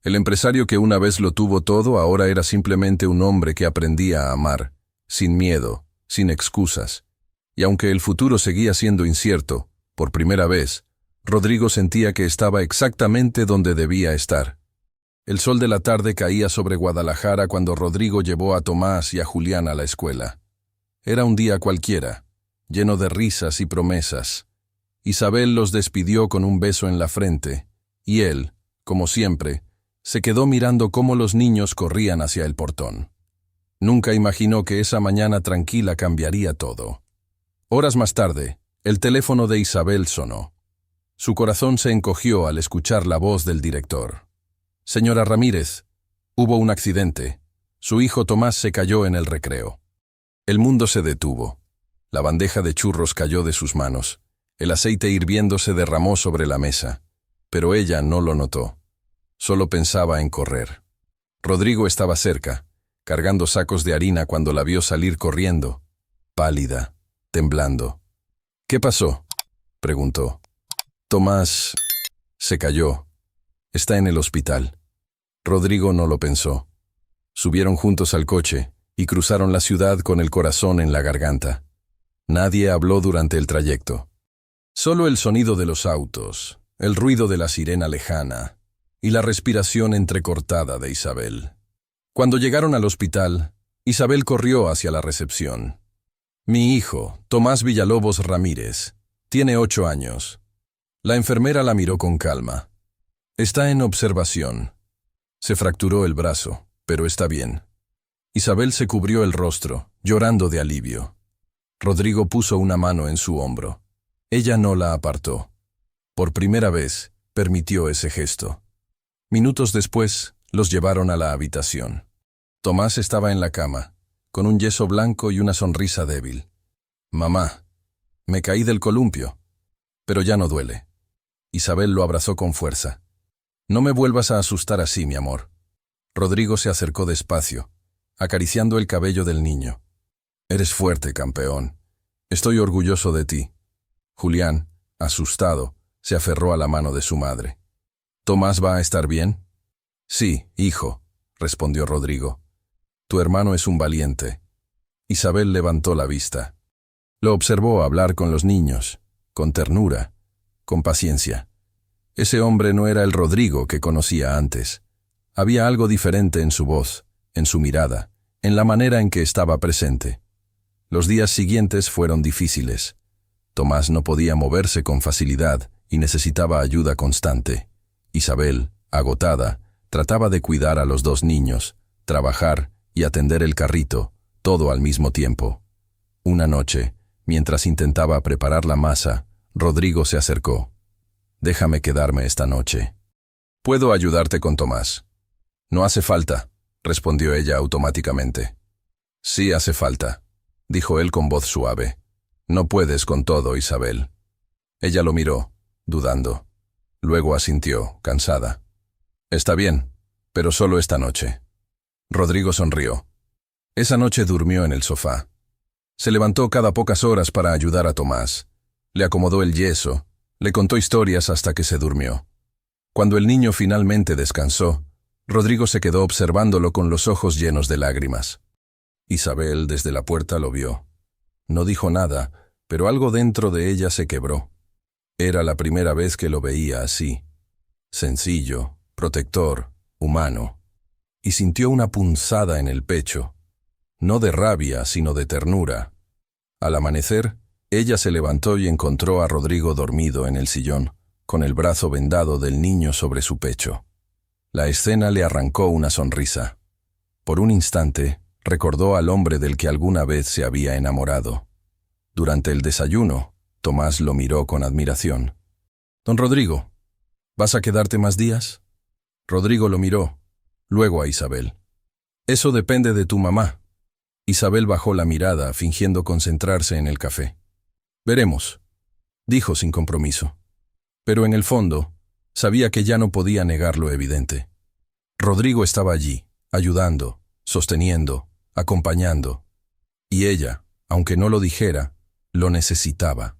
El empresario que una vez lo tuvo todo ahora era simplemente un hombre que aprendía a amar, sin miedo, sin excusas. Y aunque el futuro seguía siendo incierto, por primera vez, Rodrigo sentía que estaba exactamente donde debía estar. El sol de la tarde caía sobre Guadalajara cuando Rodrigo llevó a Tomás y a Julián a la escuela. Era un día cualquiera, lleno de risas y promesas. Isabel los despidió con un beso en la frente, y él, como siempre, se quedó mirando cómo los niños corrían hacia el portón. Nunca imaginó que esa mañana tranquila cambiaría todo. Horas más tarde, el teléfono de Isabel sonó. Su corazón se encogió al escuchar la voz del director. «Señora Ramírez, hubo un accidente. Su hijo Tomás se cayó en el recreo». El mundo se detuvo. La bandeja de churros cayó de sus manos. El aceite hirviendo se derramó sobre la mesa. Pero ella no lo notó. Solo pensaba en correr. Rodrigo estaba cerca, cargando sacos de harina cuando la vio salir corriendo, pálida, temblando. «¿Qué pasó?», preguntó. «Tomás se cayó. Está en el hospital». Rodrigo no lo pensó. Subieron juntos al coche y cruzaron la ciudad con el corazón en la garganta. Nadie habló durante el trayecto. Solo el sonido de los autos, el ruido de la sirena lejana y la respiración entrecortada de Isabel. Cuando llegaron al hospital, Isabel corrió hacia la recepción. «Mi hijo, Tomás Villalobos Ramírez, tiene 8 años». La enfermera la miró con calma. «Está en observación. Se fracturó el brazo, pero está bien». Isabel se cubrió el rostro, llorando de alivio. Rodrigo puso una mano en su hombro. Ella no la apartó. Por primera vez, permitió ese gesto. Minutos después, los llevaron a la habitación. Tomás estaba en la cama, con un yeso blanco y una sonrisa débil. «Mamá, me caí del columpio, pero ya no duele». Isabel lo abrazó con fuerza. «No me vuelvas a asustar así, mi amor». Rodrigo se acercó despacio, acariciando el cabello del niño. «Eres fuerte, campeón. Estoy orgulloso de ti». Julián, asustado, se aferró a la mano de su madre. «¿Tomás va a estar bien?» «Sí, hijo», respondió Rodrigo. «Tu hermano es un valiente». Isabel levantó la vista. Lo observó hablar con los niños, con ternura, con paciencia. Ese hombre no era el Rodrigo que conocía antes. Había algo diferente en su voz, en su mirada, en la manera en que estaba presente. Los días siguientes fueron difíciles. Tomás no podía moverse con facilidad y necesitaba ayuda constante. Isabel, agotada, Trataba de cuidar a los dos niños, trabajar y atender el carrito, todo al mismo tiempo. Una noche, mientras intentaba preparar la masa, Rodrigo se acercó. «Déjame quedarme esta noche. Puedo ayudarte con Tomás». «No hace falta», respondió ella automáticamente. «Sí hace falta», dijo él con voz suave. «No puedes con todo, Isabel». Ella lo miró, dudando. Luego asintió, cansada. «Está bien, pero solo esta noche». Rodrigo sonrió. Esa noche durmió en el sofá. Se levantó cada pocas horas para ayudar a Tomás. Le acomodó el yeso, le contó historias hasta que se durmió. Cuando el niño finalmente descansó, Rodrigo se quedó observándolo con los ojos llenos de lágrimas. Isabel desde la puerta lo vio. No dijo nada, pero algo dentro de ella se quebró. Era la primera vez que lo veía así. Sencillo, protector, humano. Y sintió una punzada en el pecho. No de rabia, sino de ternura. Al amanecer, ella se levantó y encontró a Rodrigo dormido en el sillón, con el brazo vendado del niño sobre su pecho. La escena le arrancó una sonrisa. Por un instante, recordó al hombre del que alguna vez se había enamorado. Durante el desayuno, Tomás lo miró con admiración. «Don Rodrigo, ¿vas a quedarte más días?» Rodrigo lo miró, luego a Isabel. «Eso depende de tu mamá». Isabel bajó la mirada, fingiendo concentrarse en el café. «Veremos», dijo sin compromiso. Pero en el fondo, sabía que ya no podía negar lo evidente. Rodrigo estaba allí, ayudando, sosteniendo, acompañando. Y ella, aunque no lo dijera, lo necesitaba.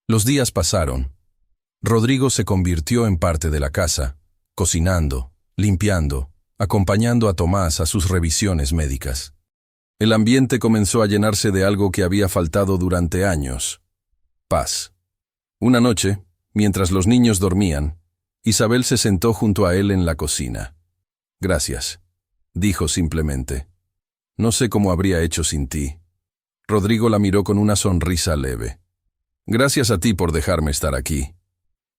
Los días pasaron. Rodrigo se convirtió en parte de la casa, cocinando, limpiando, acompañando a Tomás a sus revisiones médicas. El ambiente comenzó a llenarse de algo que había faltado durante años: paz. Una noche, mientras los niños dormían, Isabel se sentó junto a él en la cocina. «Gracias», dijo simplemente. «No sé cómo habría hecho sin ti». Rodrigo la miró con una sonrisa leve. «Gracias a ti por dejarme estar aquí».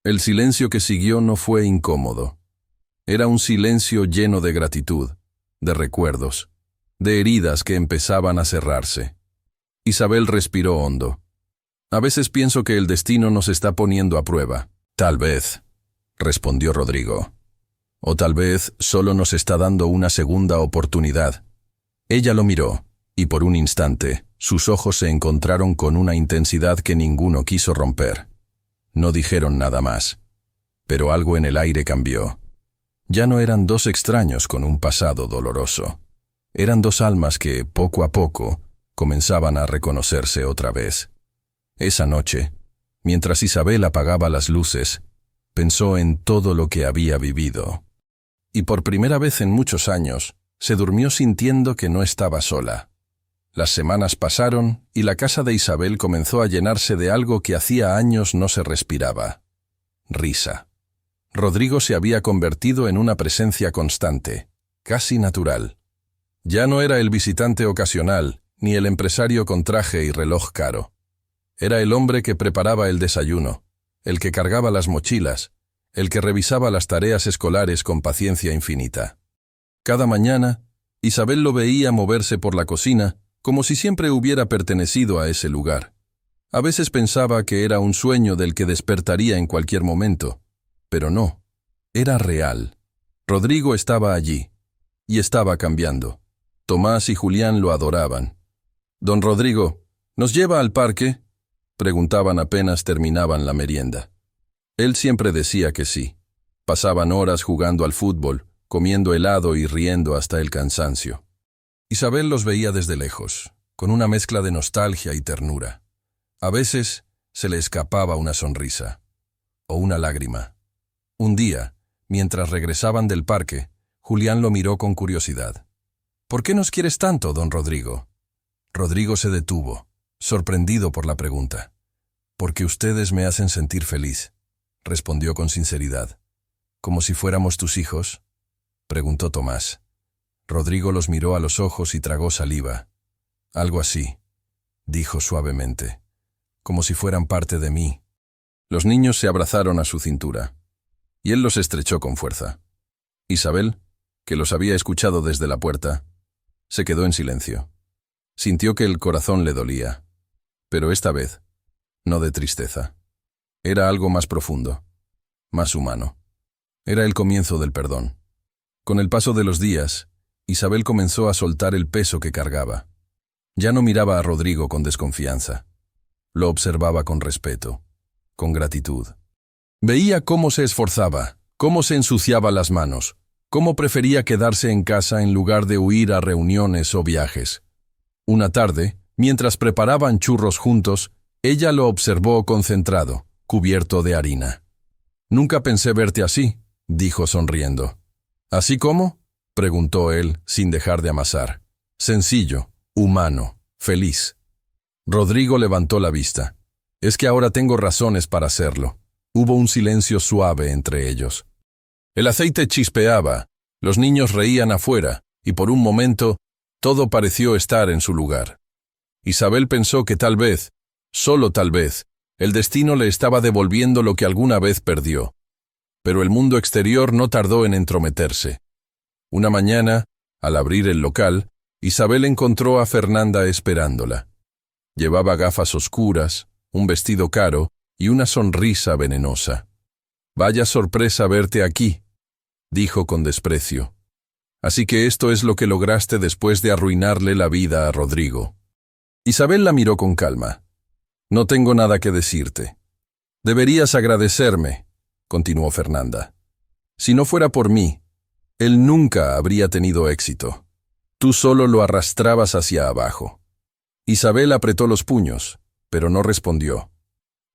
El silencio que siguió no fue incómodo. Era un silencio lleno de gratitud, de recuerdos, de heridas que empezaban a cerrarse. Isabel respiró hondo. «A veces pienso que el destino nos está poniendo a prueba». «Tal vez», respondió Rodrigo. «O tal vez solo nos está dando una segunda oportunidad». Ella lo miró, y por un instante, sus ojos se encontraron con una intensidad que ninguno quiso romper. No dijeron nada más. Pero algo en el aire cambió. Ya no eran dos extraños con un pasado doloroso. Eran dos almas que, poco a poco, comenzaban a reconocerse otra vez. Esa noche, mientras Isabel apagaba las luces, pensó en todo lo que había vivido. Y por primera vez en muchos años, se durmió sintiendo que no estaba sola. Las semanas pasaron y la casa de Isabel comenzó a llenarse de algo que hacía años no se respiraba: risa. Rodrigo se había convertido en una presencia constante, casi natural. Ya no era el visitante ocasional, ni el empresario con traje y reloj caro. Era el hombre que preparaba el desayuno, el que cargaba las mochilas, el que revisaba las tareas escolares con paciencia infinita. Cada mañana, Isabel lo veía moverse por la cocina como si siempre hubiera pertenecido a ese lugar. A veces pensaba que era un sueño del que despertaría en cualquier momento, pero no, era real. Rodrigo estaba allí, y estaba cambiando. Tomás y Julián lo adoraban. «Don Rodrigo, ¿nos lleva al parque?», preguntaban apenas terminaban la merienda. Él siempre decía que sí. Pasaban horas jugando al fútbol, comiendo helado y riendo hasta el cansancio. Isabel los veía desde lejos, con una mezcla de nostalgia y ternura. A veces se le escapaba una sonrisa, o una lágrima. Un día, mientras regresaban del parque, Julián lo miró con curiosidad. «¿Por qué nos quieres tanto, don Rodrigo?». Rodrigo se detuvo, sorprendido por la pregunta. «Porque ustedes me hacen sentir feliz», respondió con sinceridad. «¿Como si fuéramos tus hijos?», preguntó Tomás. Rodrigo los miró a los ojos y tragó saliva. «Algo así», dijo suavemente, «como si fueran parte de mí». Los niños se abrazaron a su cintura, y él los estrechó con fuerza. Isabel, que los había escuchado desde la puerta, se quedó en silencio. Sintió que el corazón le dolía, pero esta vez, no de tristeza. Era algo más profundo, más humano. Era el comienzo del perdón. Con el paso de los días, Isabel comenzó a soltar el peso que cargaba. Ya no miraba a Rodrigo con desconfianza. Lo observaba con respeto, con gratitud. Veía cómo se esforzaba, cómo se ensuciaba las manos, cómo prefería quedarse en casa en lugar de huir a reuniones o viajes. Una tarde, mientras preparaban churros juntos, ella lo observó concentrado, cubierto de harina. «Nunca pensé verte así», dijo sonriendo. «¿Así cómo?», preguntó él, sin dejar de amasar. «Sencillo, humano, feliz». Rodrigo levantó la vista. «Es que ahora tengo razones para hacerlo». Hubo un silencio suave entre ellos. El aceite chispeaba, los niños reían afuera, y por un momento, todo pareció estar en su lugar. Isabel pensó que tal vez, solo tal vez, el destino le estaba devolviendo lo que alguna vez perdió. Pero el mundo exterior no tardó en entrometerse. Una mañana, al abrir el local, Isabel encontró a Fernanda esperándola. Llevaba gafas oscuras, un vestido caro y una sonrisa venenosa. «Vaya sorpresa verte aquí», dijo con desprecio. «Así que esto es lo que lograste después de arruinarle la vida a Rodrigo». Isabel la miró con calma. «No tengo nada que decirte. Deberías agradecerme», continuó Fernanda. «Si no fuera por mí, él nunca habría tenido éxito. Tú solo lo arrastrabas hacia abajo». Isabel apretó los puños, pero no respondió.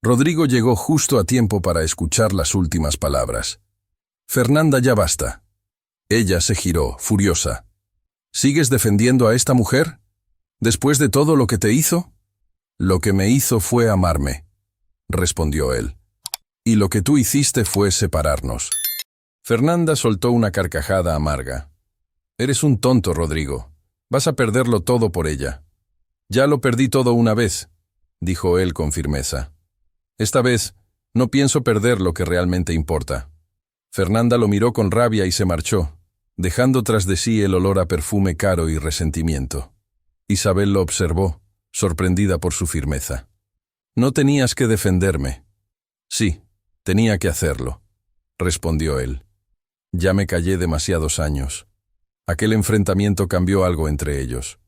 Rodrigo llegó justo a tiempo para escuchar las últimas palabras. «Fernanda, ya basta». Ella se giró, furiosa. «¿Sigues defendiendo a esta mujer? ¿Después de todo lo que te hizo?» «Lo que me hizo fue amarme», respondió él. «Y lo que tú hiciste fue separarnos». Fernanda soltó una carcajada amarga. «Eres un tonto, Rodrigo. Vas a perderlo todo por ella». «Ya lo perdí todo una vez», dijo él con firmeza. «Esta vez, no pienso perder lo que realmente importa». Fernanda lo miró con rabia y se marchó, dejando tras de sí el olor a perfume caro y resentimiento. Isabel lo observó, sorprendida por su firmeza. «No tenías que defenderme». «Sí, tenía que hacerlo», respondió él. «Ya me callé demasiados años». Aquel enfrentamiento cambió algo entre ellos.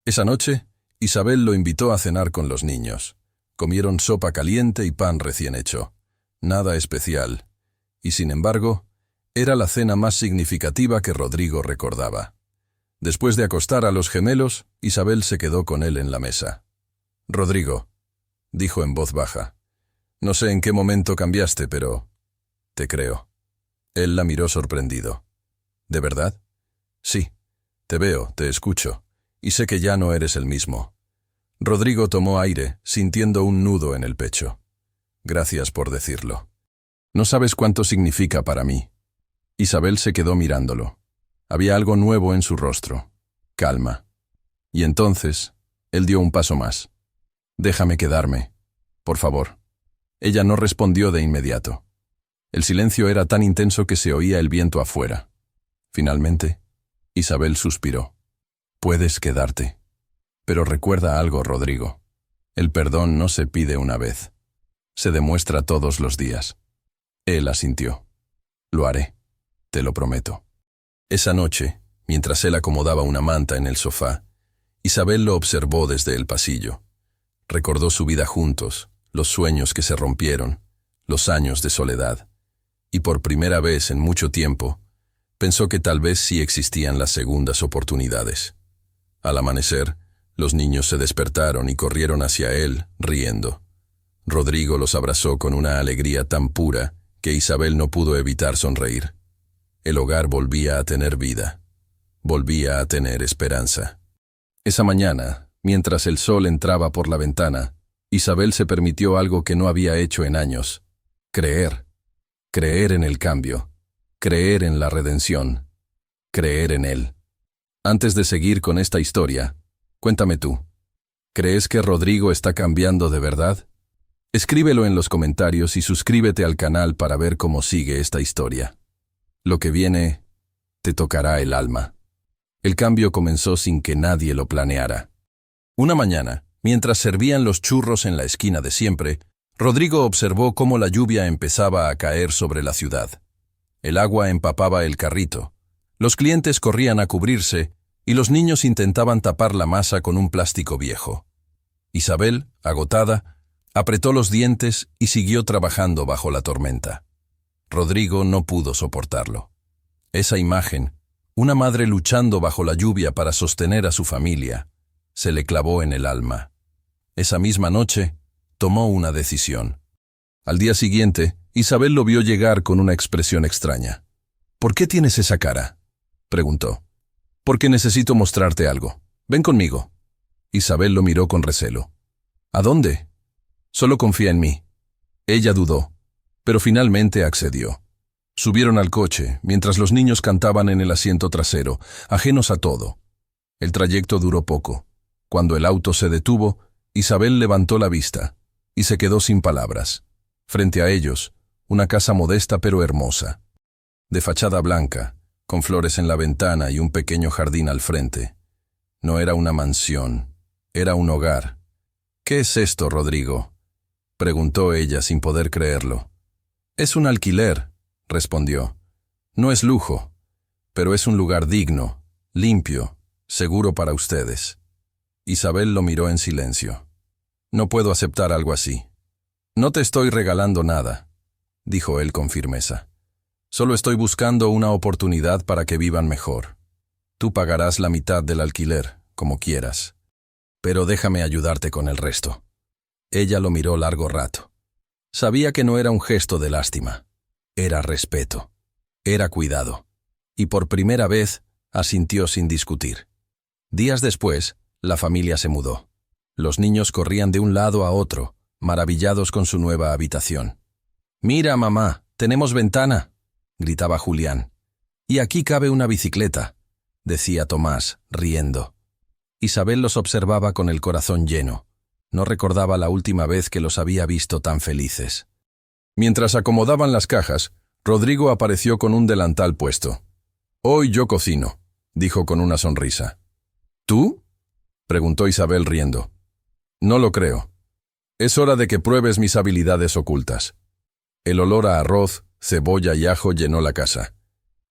Esa noche, Isabel lo invitó a cenar con los niños. Comieron sopa caliente y pan recién hecho. Nada especial. Y sin embargo, era la cena más significativa que Rodrigo recordaba. Después de acostar a los gemelos, Isabel se quedó con él en la mesa. «Rodrigo», dijo en voz baja, «no sé en qué momento cambiaste, pero te creo». Él la miró sorprendido. «¿De verdad?» «Sí, te veo, te escucho, y sé que ya no eres el mismo». Rodrigo tomó aire, sintiendo un nudo en el pecho. «Gracias por decirlo. No sabes cuánto significa para mí». Isabel se quedó mirándolo. Había algo nuevo en su rostro. Calma. Y entonces, él dio un paso más. «Déjame quedarme, por favor». Ella no respondió de inmediato. El silencio era tan intenso que se oía el viento afuera. Finalmente, Isabel suspiró. «Puedes quedarte. Pero recuerda algo, Rodrigo. El perdón no se pide una vez. Se demuestra todos los días». Él asintió. «Lo haré, te lo prometo». Esa noche, mientras él acomodaba una manta en el sofá, Isabel lo observó desde el pasillo. Recordó su vida juntos, los sueños que se rompieron, los años de soledad. Y por primera vez en mucho tiempo, pensó que tal vez sí existían las segundas oportunidades. Al amanecer, los niños se despertaron y corrieron hacia él, riendo. Rodrigo los abrazó con una alegría tan pura que Isabel no pudo evitar sonreír. El hogar volvía a tener vida, volvía a tener esperanza. Esa mañana, mientras el sol entraba por la ventana, Isabel se permitió algo que no había hecho en años: creer. Creer en el cambio, creer en la redención, creer en él. Antes de seguir con esta historia, cuéntame tú, ¿crees que Rodrigo está cambiando de verdad? Escríbelo en los comentarios y suscríbete al canal para ver cómo sigue esta historia. Lo que viene te tocará el alma. El cambio comenzó sin que nadie lo planeara. Una mañana, mientras servían los churros en la esquina de siempre, Rodrigo observó cómo la lluvia empezaba a caer sobre la ciudad. El agua empapaba el carrito. Los clientes corrían a cubrirse y los niños intentaban tapar la masa con un plástico viejo. Isabel, agotada, apretó los dientes y siguió trabajando bajo la tormenta. Rodrigo no pudo soportarlo. Esa imagen, una madre luchando bajo la lluvia para sostener a su familia, se le clavó en el alma. Esa misma noche, tomó una decisión. Al día siguiente, Isabel lo vio llegar con una expresión extraña. «¿Por qué tienes esa cara?», preguntó. «Porque necesito mostrarte algo. Ven conmigo». Isabel lo miró con recelo. «¿A dónde?». «Solo confía en mí». Ella dudó, pero finalmente accedió. Subieron al coche, mientras los niños cantaban en el asiento trasero, ajenos a todo. El trayecto duró poco. Cuando el auto se detuvo, Isabel levantó la vista y se quedó sin palabras. Frente a ellos, una casa modesta pero hermosa, de fachada blanca, con flores en la ventana y un pequeño jardín al frente. No era una mansión, era un hogar. «¿Qué es esto, Rodrigo?», preguntó ella sin poder creerlo. «Es un alquiler», respondió. «No es lujo, pero es un lugar digno, limpio, seguro para ustedes». Isabel lo miró en silencio. «No puedo aceptar algo así». «No te estoy regalando nada», dijo él con firmeza. «Solo estoy buscando una oportunidad para que vivan mejor. Tú pagarás la mitad del alquiler, como quieras. Pero déjame ayudarte con el resto». Ella lo miró largo rato. Sabía que no era un gesto de lástima. Era respeto. Era cuidado. Y por primera vez asintió sin discutir. Días después, la familia se mudó. Los niños corrían de un lado a otro, maravillados con su nueva habitación. «Mira, mamá, tenemos ventana», gritaba Julián. «Y aquí cabe una bicicleta», decía Tomás, riendo. Isabel los observaba con el corazón lleno. No recordaba la última vez que los había visto tan felices. Mientras acomodaban las cajas, Rodrigo apareció con un delantal puesto. «Hoy yo cocino», dijo con una sonrisa. «¿Tú?», preguntó Isabel riendo. «No lo creo. Es hora de que pruebes mis habilidades ocultas». El olor a arroz, cebolla y ajo llenó la casa.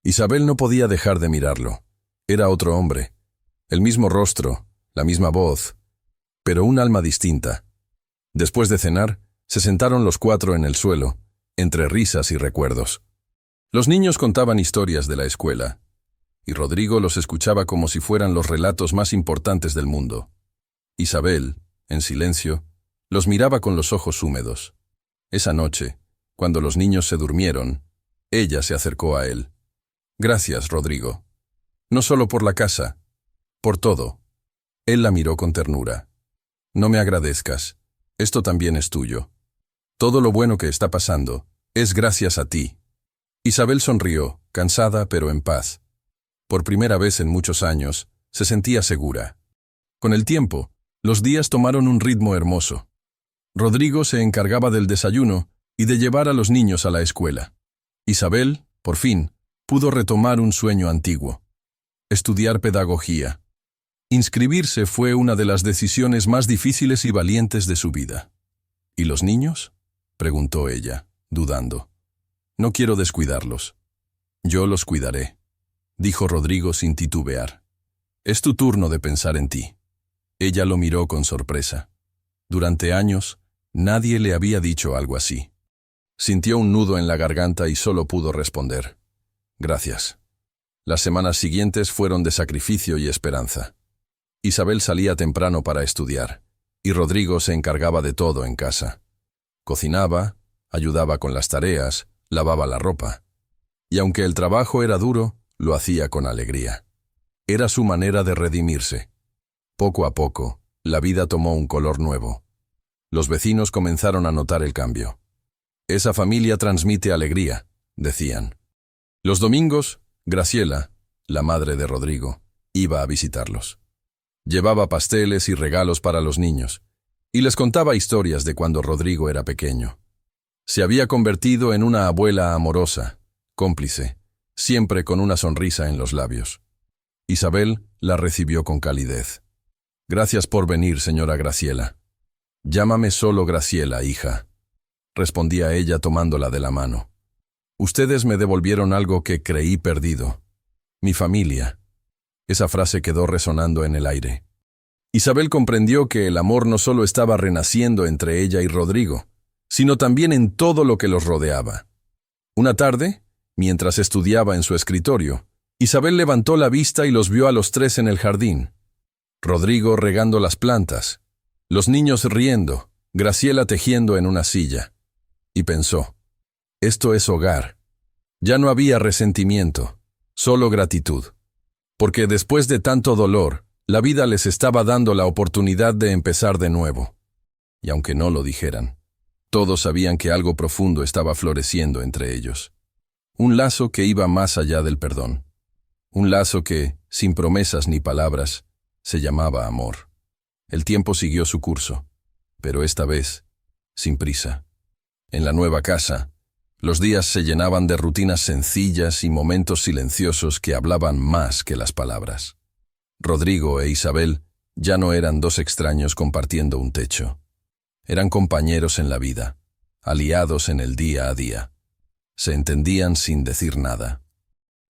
Isabel no podía dejar de mirarlo. Era otro hombre. El mismo rostro, la misma voz, pero un alma distinta. Después de cenar, se sentaron los cuatro en el suelo, entre risas y recuerdos. Los niños contaban historias de la escuela, y Rodrigo los escuchaba como si fueran los relatos más importantes del mundo. Isabel, en silencio, los miraba con los ojos húmedos. Esa noche, cuando los niños se durmieron, ella se acercó a él. «Gracias, Rodrigo. No solo por la casa, por todo». Él la miró con ternura. «No me agradezcas. Esto también es tuyo. Todo lo bueno que está pasando es gracias a ti». Isabel sonrió, cansada pero en paz. Por primera vez en muchos años, se sentía segura. Con el tiempo, los días tomaron un ritmo hermoso. Rodrigo se encargaba del desayuno y de llevar a los niños a la escuela. Isabel, por fin, pudo retomar un sueño antiguo: estudiar pedagogía. Inscribirse fue una de las decisiones más difíciles y valientes de su vida. «¿Y los niños?», preguntó ella, dudando. «No quiero descuidarlos». «Yo los cuidaré», dijo Rodrigo sin titubear. «Es tu turno de pensar en ti». Ella lo miró con sorpresa. Durante años, nadie le había dicho algo así. Sintió un nudo en la garganta y solo pudo responder: «Gracias». Las semanas siguientes fueron de sacrificio y esperanza. Isabel salía temprano para estudiar, y Rodrigo se encargaba de todo en casa. Cocinaba, ayudaba con las tareas, lavaba la ropa. Y aunque el trabajo era duro, lo hacía con alegría. Era su manera de redimirse. Poco a poco, la vida tomó un color nuevo. Los vecinos comenzaron a notar el cambio. «Esa familia transmite alegría», decían. Los domingos, Graciela, la madre de Rodrigo, iba a visitarlos. Llevaba pasteles y regalos para los niños, y les contaba historias de cuando Rodrigo era pequeño. Se había convertido en una abuela amorosa, cómplice, siempre con una sonrisa en los labios. Isabel la recibió con calidez. «Gracias por venir, señora Graciela». «Llámame solo Graciela, hija», respondía ella tomándola de la mano. «Ustedes me devolvieron algo que creí perdido. Mi familia». Esa frase quedó resonando en el aire. Isabel comprendió que el amor no solo estaba renaciendo entre ella y Rodrigo, sino también en todo lo que los rodeaba. Una tarde, mientras estudiaba en su escritorio, Isabel levantó la vista y los vio a los tres en el jardín. Rodrigo regando las plantas, los niños riendo, Graciela tejiendo en una silla. Y pensó, esto es hogar. Ya no había resentimiento, solo gratitud. Porque después de tanto dolor, la vida les estaba dando la oportunidad de empezar de nuevo. Y aunque no lo dijeran, todos sabían que algo profundo estaba floreciendo entre ellos. Un lazo que iba más allá del perdón. Un lazo que, sin promesas ni palabras, se llamaba amor. El tiempo siguió su curso, pero esta vez, sin prisa. En la nueva casa, los días se llenaban de rutinas sencillas y momentos silenciosos que hablaban más que las palabras. Rodrigo e Isabel ya no eran dos extraños compartiendo un techo. Eran compañeros en la vida, aliados en el día a día. Se entendían sin decir nada.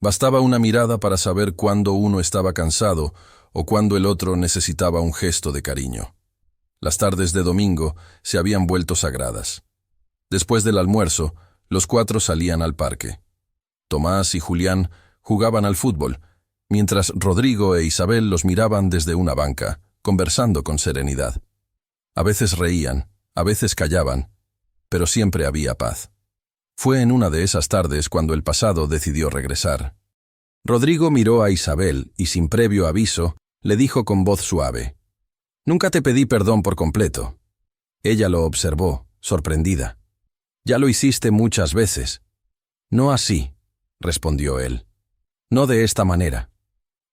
Bastaba una mirada para saber cuándo uno estaba cansado o cuándo el otro necesitaba un gesto de cariño. Las tardes de domingo se habían vuelto sagradas. Después del almuerzo, los cuatro salían al parque. Tomás y Julián jugaban al fútbol, mientras Rodrigo e Isabel los miraban desde una banca, conversando con serenidad. A veces reían, a veces callaban, pero siempre había paz. Fue en una de esas tardes cuando el pasado decidió regresar. Rodrigo miró a Isabel y sin previo aviso, le dijo con voz suave, «Nunca te pedí perdón por completo». Ella lo observó, sorprendida. «Ya lo hiciste muchas veces». «No así», respondió él. «No de esta manera».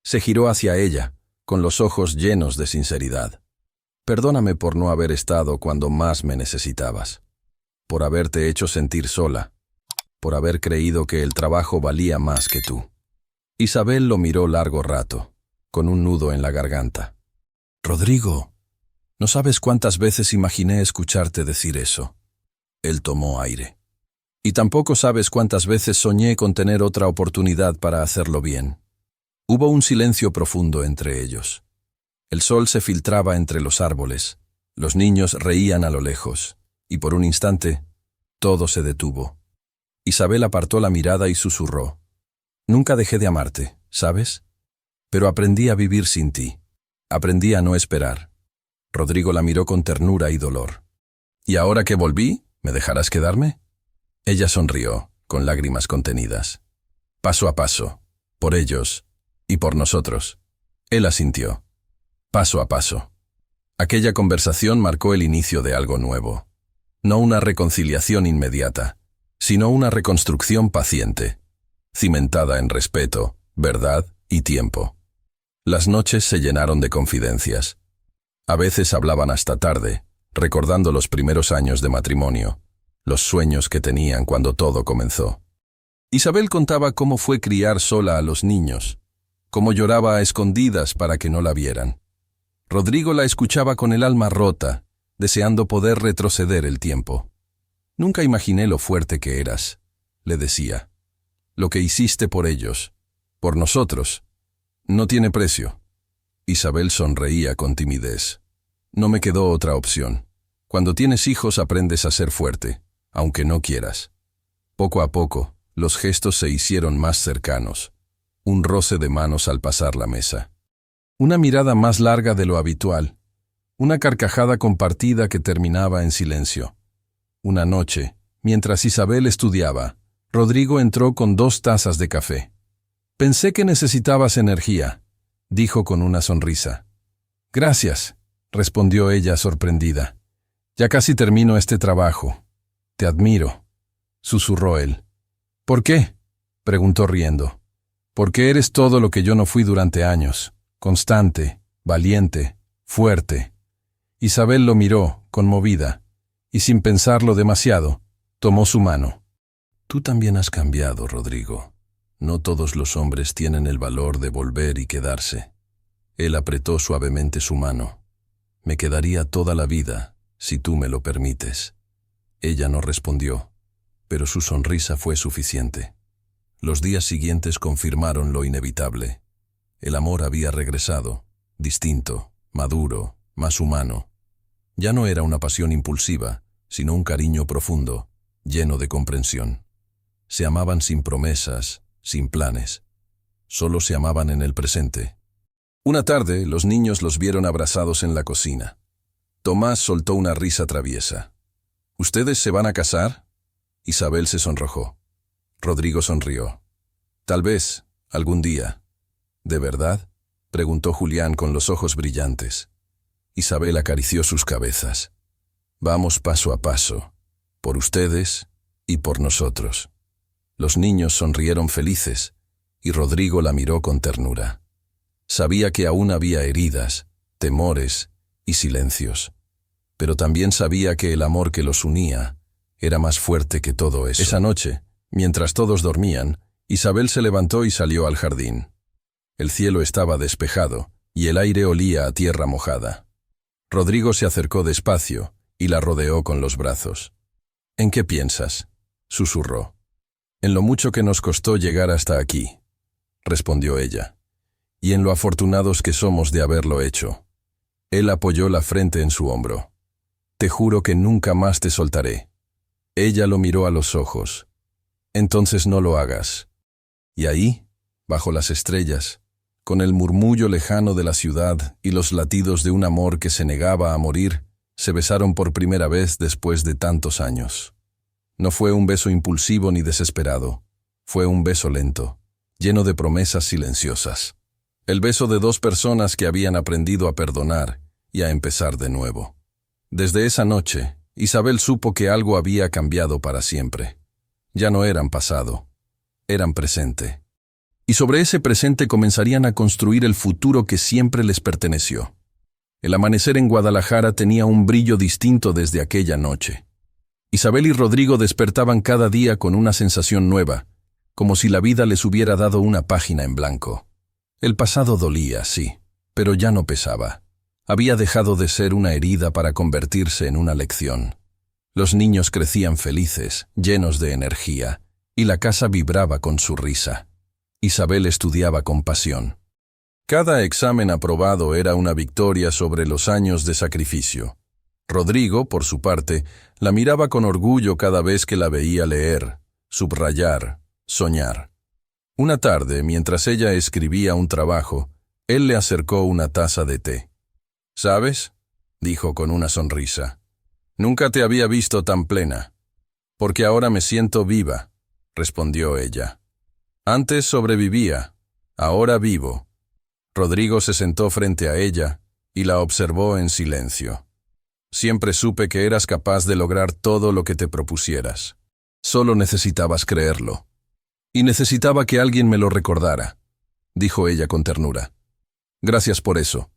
Se giró hacia ella, con los ojos llenos de sinceridad. «Perdóname por no haber estado cuando más me necesitabas, por haberte hecho sentir sola, por haber creído que el trabajo valía más que tú». Isabel lo miró largo rato, con un nudo en la garganta. «Rodrigo, no sabes cuántas veces imaginé escucharte decir eso». Él tomó aire. «Y tampoco sabes cuántas veces soñé con tener otra oportunidad para hacerlo bien». Hubo un silencio profundo entre ellos. El sol se filtraba entre los árboles, los niños reían a lo lejos, y por un instante, todo se detuvo. Isabel apartó la mirada y susurró, «Nunca dejé de amarte, ¿sabes? Pero aprendí a vivir sin ti. Aprendí a no esperar». Rodrigo la miró con ternura y dolor. «¿Y ahora que volví, me dejarás quedarme?» Ella sonrió, con lágrimas contenidas. «Paso a paso, por ellos y por nosotros». Él asintió. Paso a paso. Aquella conversación marcó el inicio de algo nuevo. No una reconciliación inmediata, sino una reconstrucción paciente, cimentada en respeto, verdad y tiempo. Las noches se llenaron de confidencias. A veces hablaban hasta tarde, recordando los primeros años de matrimonio, los sueños que tenían cuando todo comenzó. Isabel contaba cómo fue criar sola a los niños, cómo lloraba a escondidas para que no la vieran. Rodrigo la escuchaba con el alma rota, deseando poder retroceder el tiempo. «Nunca imaginé lo fuerte que eras», le decía. «Lo que hiciste por ellos, por nosotros, no tiene precio». Isabel sonreía con timidez. «No me quedó otra opción. Cuando tienes hijos aprendes a ser fuerte, aunque no quieras». Poco a poco, los gestos se hicieron más cercanos. Un roce de manos al pasar la mesa. Una mirada más larga de lo habitual. Una carcajada compartida que terminaba en silencio. Una noche, mientras Isabel estudiaba, Rodrigo entró con 2 tazas de café. «Pensé que necesitabas energía», dijo con una sonrisa. «Gracias», respondió ella sorprendida. «Ya casi termino este trabajo. Te admiro», susurró él. «¿Por qué?», preguntó riendo. «Porque eres todo lo que yo no fui durante años. Constante, valiente, fuerte». Isabel lo miró, conmovida, y sin pensarlo demasiado, tomó su mano. «Tú también has cambiado, Rodrigo. No todos los hombres tienen el valor de volver y quedarse. Él apretó suavemente su mano. Me quedaría toda la vida, si tú me lo permites. Ella no respondió, pero su sonrisa fue suficiente. Los días siguientes confirmaron lo inevitable. El amor había regresado, distinto, maduro, más humano. Ya no era una pasión impulsiva, sino un cariño profundo, lleno de comprensión. Se amaban sin promesas, sin planes. Solo se amaban en el presente. Una tarde, los niños los vieron abrazados en la cocina. Tomás soltó una risa traviesa. ¿Ustedes se van a casar? Isabel se sonrojó. Rodrigo sonrió. Tal vez, algún día. ¿De verdad? Preguntó Julián con los ojos brillantes. Isabel acarició sus cabezas. Vamos paso a paso, por ustedes y por nosotros. Los niños sonrieron felices, y Rodrigo la miró con ternura. Sabía que aún había heridas, temores y silencios, pero también sabía que el amor que los unía era más fuerte que todo eso. Esa noche, mientras todos dormían, Isabel se levantó y salió al jardín. El cielo estaba despejado, y el aire olía a tierra mojada. Rodrigo se acercó despacio y la rodeó con los brazos. ¿En qué piensas?, susurró. En lo mucho que nos costó llegar hasta aquí, respondió ella, y en lo afortunados que somos de haberlo hecho. Él apoyó la frente en su hombro. Te juro que nunca más te soltaré. Ella lo miró a los ojos. Entonces no lo hagas. Y ahí, bajo las estrellas, con el murmullo lejano de la ciudad y los latidos de un amor que se negaba a morir, se besaron por primera vez después de tantos años. No fue un beso impulsivo ni desesperado, fue un beso lento, lleno de promesas silenciosas. El beso de dos personas que habían aprendido a perdonar y a empezar de nuevo. Desde esa noche, Isabel supo que algo había cambiado para siempre. Ya no eran pasado, eran presente. Y sobre ese presente comenzarían a construir el futuro que siempre les perteneció. El amanecer en Guadalajara tenía un brillo distinto desde aquella noche. Isabel y Rodrigo despertaban cada día con una sensación nueva, como si la vida les hubiera dado una página en blanco. El pasado dolía, sí, pero ya no pesaba. Había dejado de ser una herida para convertirse en una lección. Los niños crecían felices, llenos de energía, y la casa vibraba con su risa. Isabel estudiaba con pasión. Cada examen aprobado era una victoria sobre los años de sacrificio. Rodrigo, por su parte, la miraba con orgullo cada vez que la veía leer, subrayar, soñar. Una tarde, mientras ella escribía un trabajo, él le acercó una taza de té. ¿Sabes?, dijo con una sonrisa. Nunca te había visto tan plena. Porque ahora me siento viva, respondió ella. Antes sobrevivía, ahora vivo. Rodrigo se sentó frente a ella y la observó en silencio. Siempre supe que eras capaz de lograr todo lo que te propusieras. Solo necesitabas creerlo. Y necesitaba que alguien me lo recordara, dijo ella con ternura. Gracias por eso.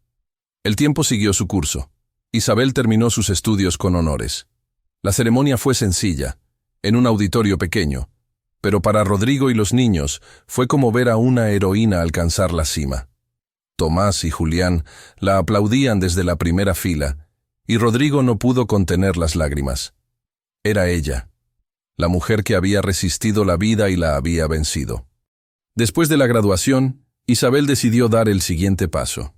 El tiempo siguió su curso. Isabel terminó sus estudios con honores. La ceremonia fue sencilla, en un auditorio pequeño, pero para Rodrigo y los niños fue como ver a una heroína alcanzar la cima. Tomás y Julián la aplaudían desde la primera fila, y Rodrigo no pudo contener las lágrimas. Era ella, la mujer que había resistido la vida y la había vencido. Después de la graduación, Isabel decidió dar el siguiente paso.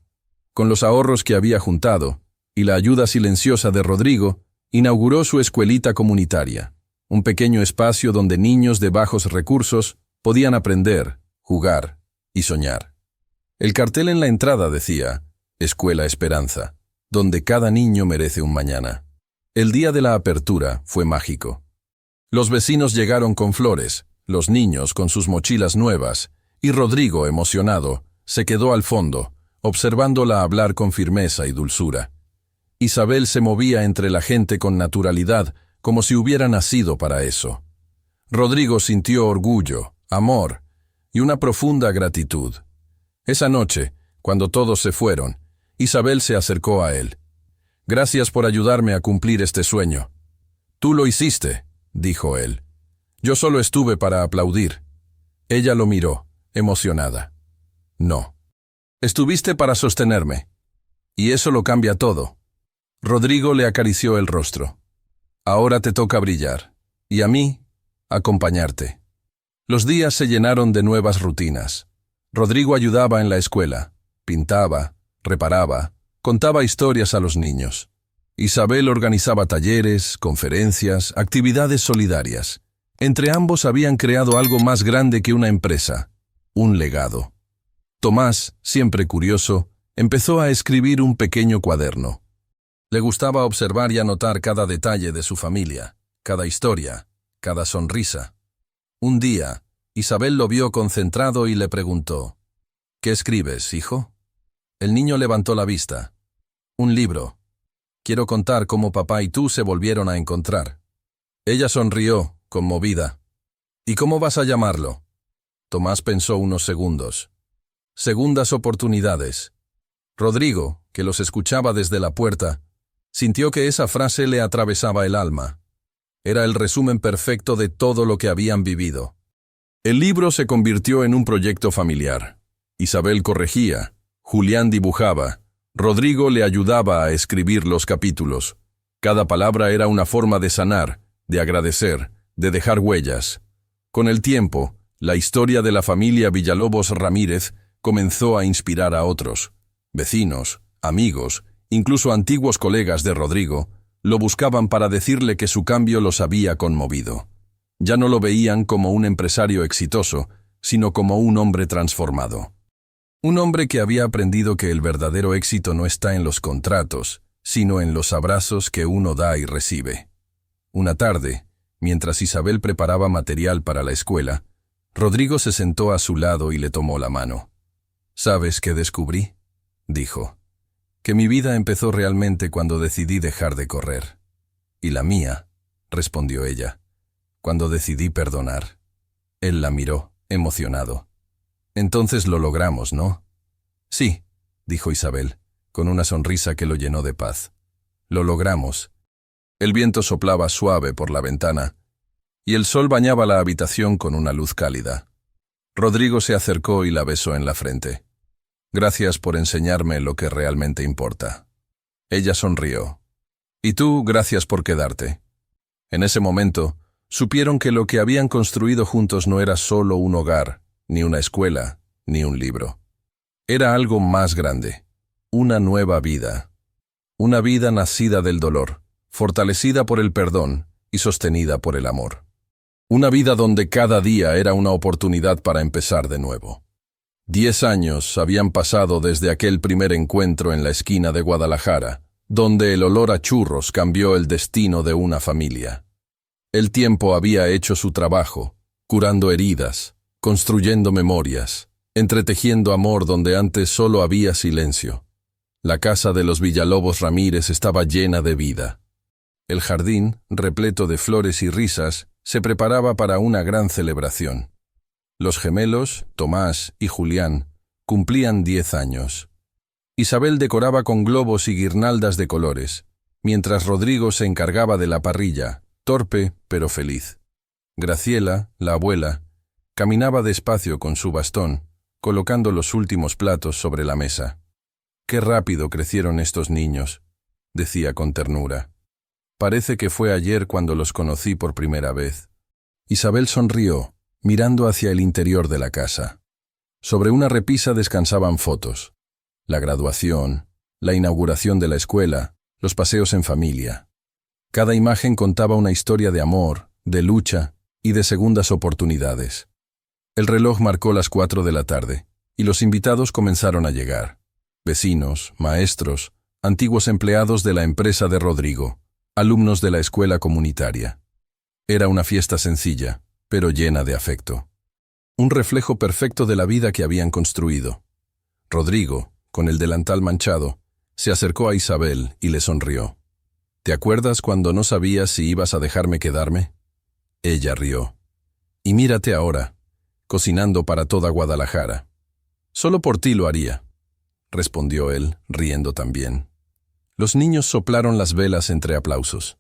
Con los ahorros que había juntado y la ayuda silenciosa de Rodrigo, inauguró su escuelita comunitaria, un pequeño espacio donde niños de bajos recursos podían aprender, jugar y soñar. El cartel en la entrada decía, Escuela Esperanza, donde cada niño merece un mañana. El día de la apertura fue mágico. Los vecinos llegaron con flores, los niños con sus mochilas nuevas, y Rodrigo, emocionado, se quedó al fondo, observándola hablar con firmeza y dulzura. Isabel se movía entre la gente con naturalidad, como si hubiera nacido para eso. Rodrigo sintió orgullo, amor y una profunda gratitud. Esa noche, cuando todos se fueron, Isabel se acercó a él. Gracias por ayudarme a cumplir este sueño. Tú lo hiciste, dijo él. Yo solo estuve para aplaudir. Ella lo miró, emocionada. No. Estuviste para sostenerme. Y eso lo cambia todo. Rodrigo le acarició el rostro. Ahora te toca brillar. Y a mí, acompañarte. Los días se llenaron de nuevas rutinas. Rodrigo ayudaba en la escuela. Pintaba, reparaba, contaba historias a los niños. Isabel organizaba talleres, conferencias, actividades solidarias. Entre ambos habían creado algo más grande que una empresa, un legado. Tomás, siempre curioso, empezó a escribir un pequeño cuaderno. Le gustaba observar y anotar cada detalle de su familia, cada historia, cada sonrisa. Un día, Isabel lo vio concentrado y le preguntó, «¿Qué escribes, hijo?» El niño levantó la vista. «Un libro. Quiero contar cómo papá y tú se volvieron a encontrar». Ella sonrió, conmovida. «¿Y cómo vas a llamarlo?» Tomás pensó unos segundos. «Segundas oportunidades». Rodrigo, que los escuchaba desde la puerta, sintió que esa frase le atravesaba el alma. Era el resumen perfecto de todo lo que habían vivido. El libro se convirtió en un proyecto familiar. Isabel corregía, Julián dibujaba, Rodrigo le ayudaba a escribir los capítulos. Cada palabra era una forma de sanar, de agradecer, de dejar huellas. Con el tiempo, la historia de la familia Villalobos Ramírez comenzó a inspirar a otros. Vecinos, amigos, incluso antiguos colegas de Rodrigo, lo buscaban para decirle que su cambio los había conmovido. Ya no lo veían como un empresario exitoso, sino como un hombre transformado. Un hombre que había aprendido que el verdadero éxito no está en los contratos, sino en los abrazos que uno da y recibe. Una tarde, mientras Isabel preparaba material para la escuela, Rodrigo se sentó a su lado y le tomó la mano. «¿Sabes qué descubrí?», dijo. «Que mi vida empezó realmente cuando decidí dejar de correr». «¿Y la mía?», respondió ella. «Cuando decidí perdonar». Él la miró, emocionado. «Entonces lo logramos, ¿no?» «Sí», dijo Isabel, con una sonrisa que lo llenó de paz. «Lo logramos». El viento soplaba suave por la ventana, y el sol bañaba la habitación con una luz cálida. Rodrigo se acercó y la besó en la frente. «Gracias por enseñarme lo que realmente importa». Ella sonrió. «Y tú, gracias por quedarte». En ese momento, supieron que lo que habían construido juntos no era solo un hogar, ni una escuela, ni un libro. Era algo más grande, una nueva vida. Una vida nacida del dolor, fortalecida por el perdón y sostenida por el amor. Una vida donde cada día era una oportunidad para empezar de nuevo. 10 años habían pasado desde aquel primer encuentro en la esquina de Guadalajara, donde el olor a churros cambió el destino de una familia. El tiempo había hecho su trabajo, curando heridas, construyendo memorias, entretejiendo amor donde antes solo había silencio. La casa de los Villalobos Ramírez estaba llena de vida. El jardín, repleto de flores y risas, se preparaba para una gran celebración. Los gemelos, Tomás y Julián, cumplían 10 años. Isabel decoraba con globos y guirnaldas de colores, mientras Rodrigo se encargaba de la parrilla, torpe pero feliz. Graciela, la abuela, caminaba despacio con su bastón, colocando los últimos platos sobre la mesa. «Qué rápido crecieron estos niños», decía con ternura. «Parece que fue ayer cuando los conocí por primera vez». Isabel sonrió, mirando hacia el interior de la casa. Sobre una repisa descansaban fotos. La graduación, la inauguración de la escuela, los paseos en familia. Cada imagen contaba una historia de amor, de lucha y de segundas oportunidades. El reloj marcó las 4 de la tarde, y los invitados comenzaron a llegar. Vecinos, maestros, antiguos empleados de la empresa de Rodrigo, alumnos de la escuela comunitaria. Era una fiesta sencilla, pero llena de afecto. Un reflejo perfecto de la vida que habían construido. Rodrigo, con el delantal manchado, se acercó a Isabel y le sonrió. «¿Te acuerdas cuando no sabías si ibas a dejarme quedarme?» Ella rió. «Y mírate ahora, cocinando para toda Guadalajara». «Solo por ti lo haría», respondió él, riendo también. Los niños soplaron las velas entre aplausos.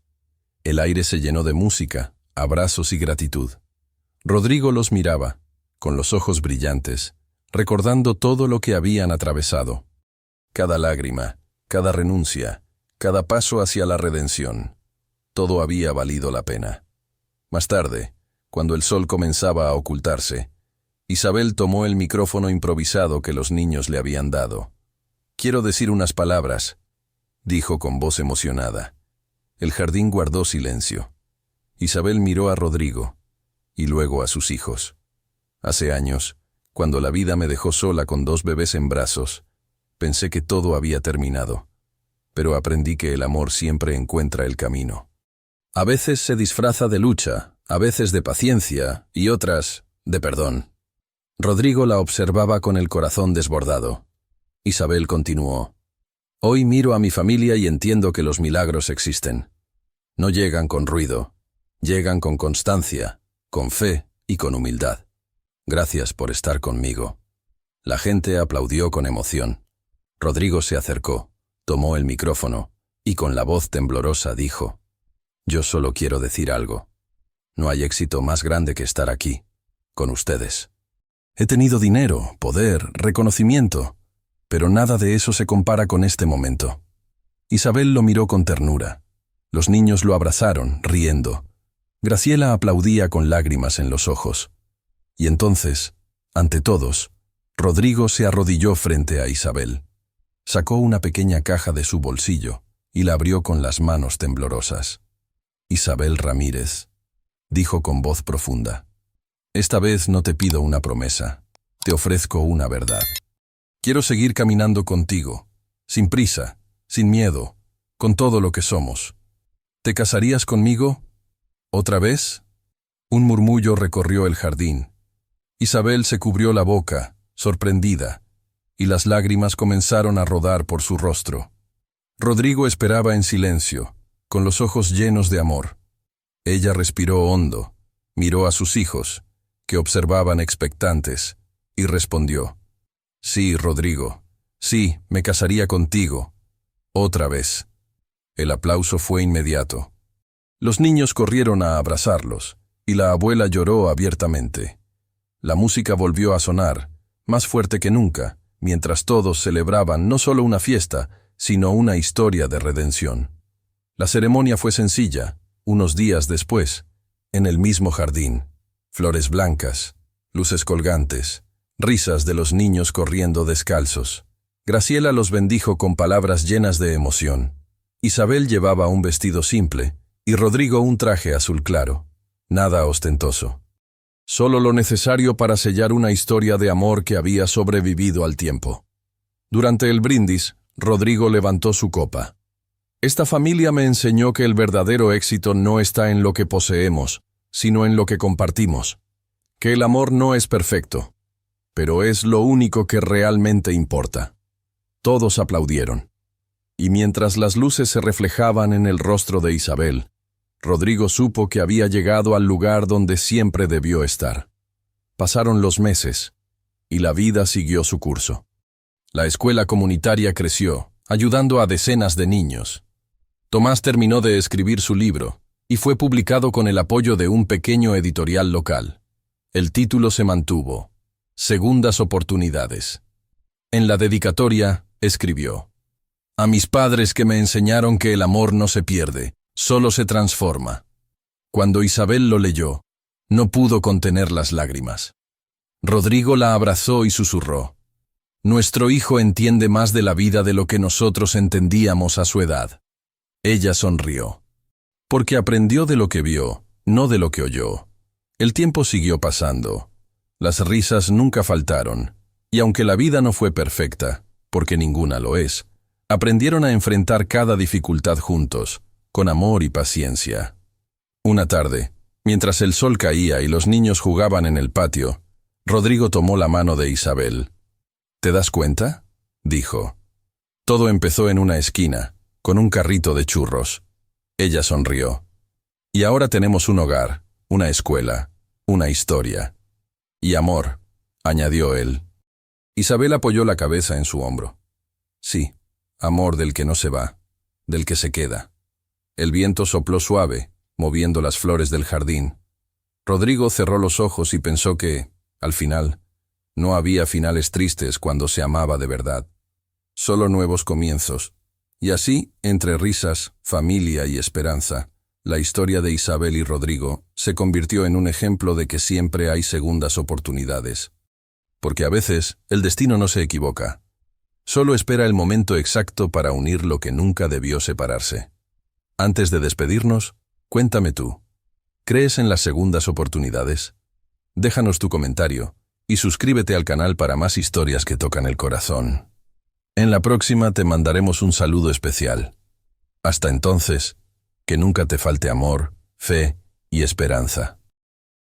El aire se llenó de música, abrazos y gratitud. Rodrigo los miraba, con los ojos brillantes, recordando todo lo que habían atravesado. Cada lágrima, cada renuncia, cada paso hacia la redención. Todo había valido la pena. Más tarde, cuando el sol comenzaba a ocultarse, Isabel tomó el micrófono improvisado que los niños le habían dado. «Quiero decir unas palabras», dijo con voz emocionada. El jardín guardó silencio. Isabel miró a Rodrigo, y luego a sus hijos. Hace años, cuando la vida me dejó sola con 2 bebés en brazos, pensé que todo había terminado, pero aprendí que el amor siempre encuentra el camino. A veces se disfraza de lucha, a veces de paciencia y otras de perdón. Rodrigo la observaba con el corazón desbordado. Isabel continuó. Hoy miro a mi familia y entiendo que los milagros existen. No llegan con ruido, llegan con constancia, con fe y con humildad. Gracias por estar conmigo. La gente aplaudió con emoción. Rodrigo se acercó, tomó el micrófono y con la voz temblorosa dijo: «Yo solo quiero decir algo. No hay éxito más grande que estar aquí, con ustedes. He tenido dinero, poder, reconocimiento, pero nada de eso se compara con este momento». Isabel lo miró con ternura. Los niños lo abrazaron, riendo. Graciela aplaudía con lágrimas en los ojos. Y entonces, ante todos, Rodrigo se arrodilló frente a Isabel. Sacó una pequeña caja de su bolsillo y la abrió con las manos temblorosas. «Isabel Ramírez», dijo con voz profunda, «esta vez no te pido una promesa, te ofrezco una verdad. Quiero seguir caminando contigo, sin prisa, sin miedo, con todo lo que somos. ¿Te casarías conmigo? ¿Otra vez?» Un murmullo recorrió el jardín. Isabel se cubrió la boca, sorprendida, y las lágrimas comenzaron a rodar por su rostro. Rodrigo esperaba en silencio, con los ojos llenos de amor. Ella respiró hondo, miró a sus hijos, que observaban expectantes, y respondió: «Sí, Rodrigo, sí, me casaría contigo. Otra vez». El aplauso fue inmediato. Los niños corrieron a abrazarlos, y la abuela lloró abiertamente. La música volvió a sonar, más fuerte que nunca, mientras todos celebraban no solo una fiesta, sino una historia de redención. La ceremonia fue sencilla, unos días después, en el mismo jardín. Flores blancas, luces colgantes, risas de los niños corriendo descalzos. Graciela los bendijo con palabras llenas de emoción. Isabel llevaba un vestido simple y Rodrigo un traje azul claro. Nada ostentoso. Solo lo necesario para sellar una historia de amor que había sobrevivido al tiempo. Durante el brindis, Rodrigo levantó su copa. «Esta familia me enseñó que el verdadero éxito no está en lo que poseemos, sino en lo que compartimos. Que el amor no es perfecto, pero es lo único que realmente importa». Todos aplaudieron. Y mientras las luces se reflejaban en el rostro de Isabel, Rodrigo supo que había llegado al lugar donde siempre debió estar. Pasaron los meses, y la vida siguió su curso. La escuela comunitaria creció, ayudando a decenas de niños. Tomás terminó de escribir su libro, y fue publicado con el apoyo de un pequeño editorial local. El título se mantuvo: Segundas oportunidades. En la dedicatoria, escribió: «A mis padres que me enseñaron que el amor no se pierde, solo se transforma». Cuando Isabel lo leyó, no pudo contener las lágrimas. Rodrigo la abrazó y susurró: «Nuestro hijo entiende más de la vida de lo que nosotros entendíamos a su edad». Ella sonrió. Porque aprendió de lo que vio, no de lo que oyó. El tiempo siguió pasando. Las risas nunca faltaron, y aunque la vida no fue perfecta, porque ninguna lo es, aprendieron a enfrentar cada dificultad juntos, con amor y paciencia. Una tarde, mientras el sol caía y los niños jugaban en el patio, Rodrigo tomó la mano de Isabel. «¿Te das cuenta?», dijo. «Todo empezó en una esquina, con un carrito de churros». Ella sonrió. «Y ahora tenemos un hogar, una escuela, una historia. Y amor», añadió él. Isabel apoyó la cabeza en su hombro. «Sí, amor del que no se va, del que se queda». El viento sopló suave, moviendo las flores del jardín. Rodrigo cerró los ojos y pensó que, Al final, no había finales tristes cuando se amaba de verdad. Solo nuevos comienzos. Y así, entre risas, familia y esperanza, la historia de Isabel y Rodrigo se convirtió en un ejemplo de que siempre hay segundas oportunidades. Porque a veces el destino no se equivoca. Solo espera el momento exacto para unir lo que nunca debió separarse. Antes de despedirnos, cuéntame tú. ¿Crees en las segundas oportunidades? Déjanos tu comentario y suscríbete al canal para más historias que tocan el corazón. En la próxima te mandaremos un saludo especial. Hasta entonces, que nunca te falte amor, fe y esperanza.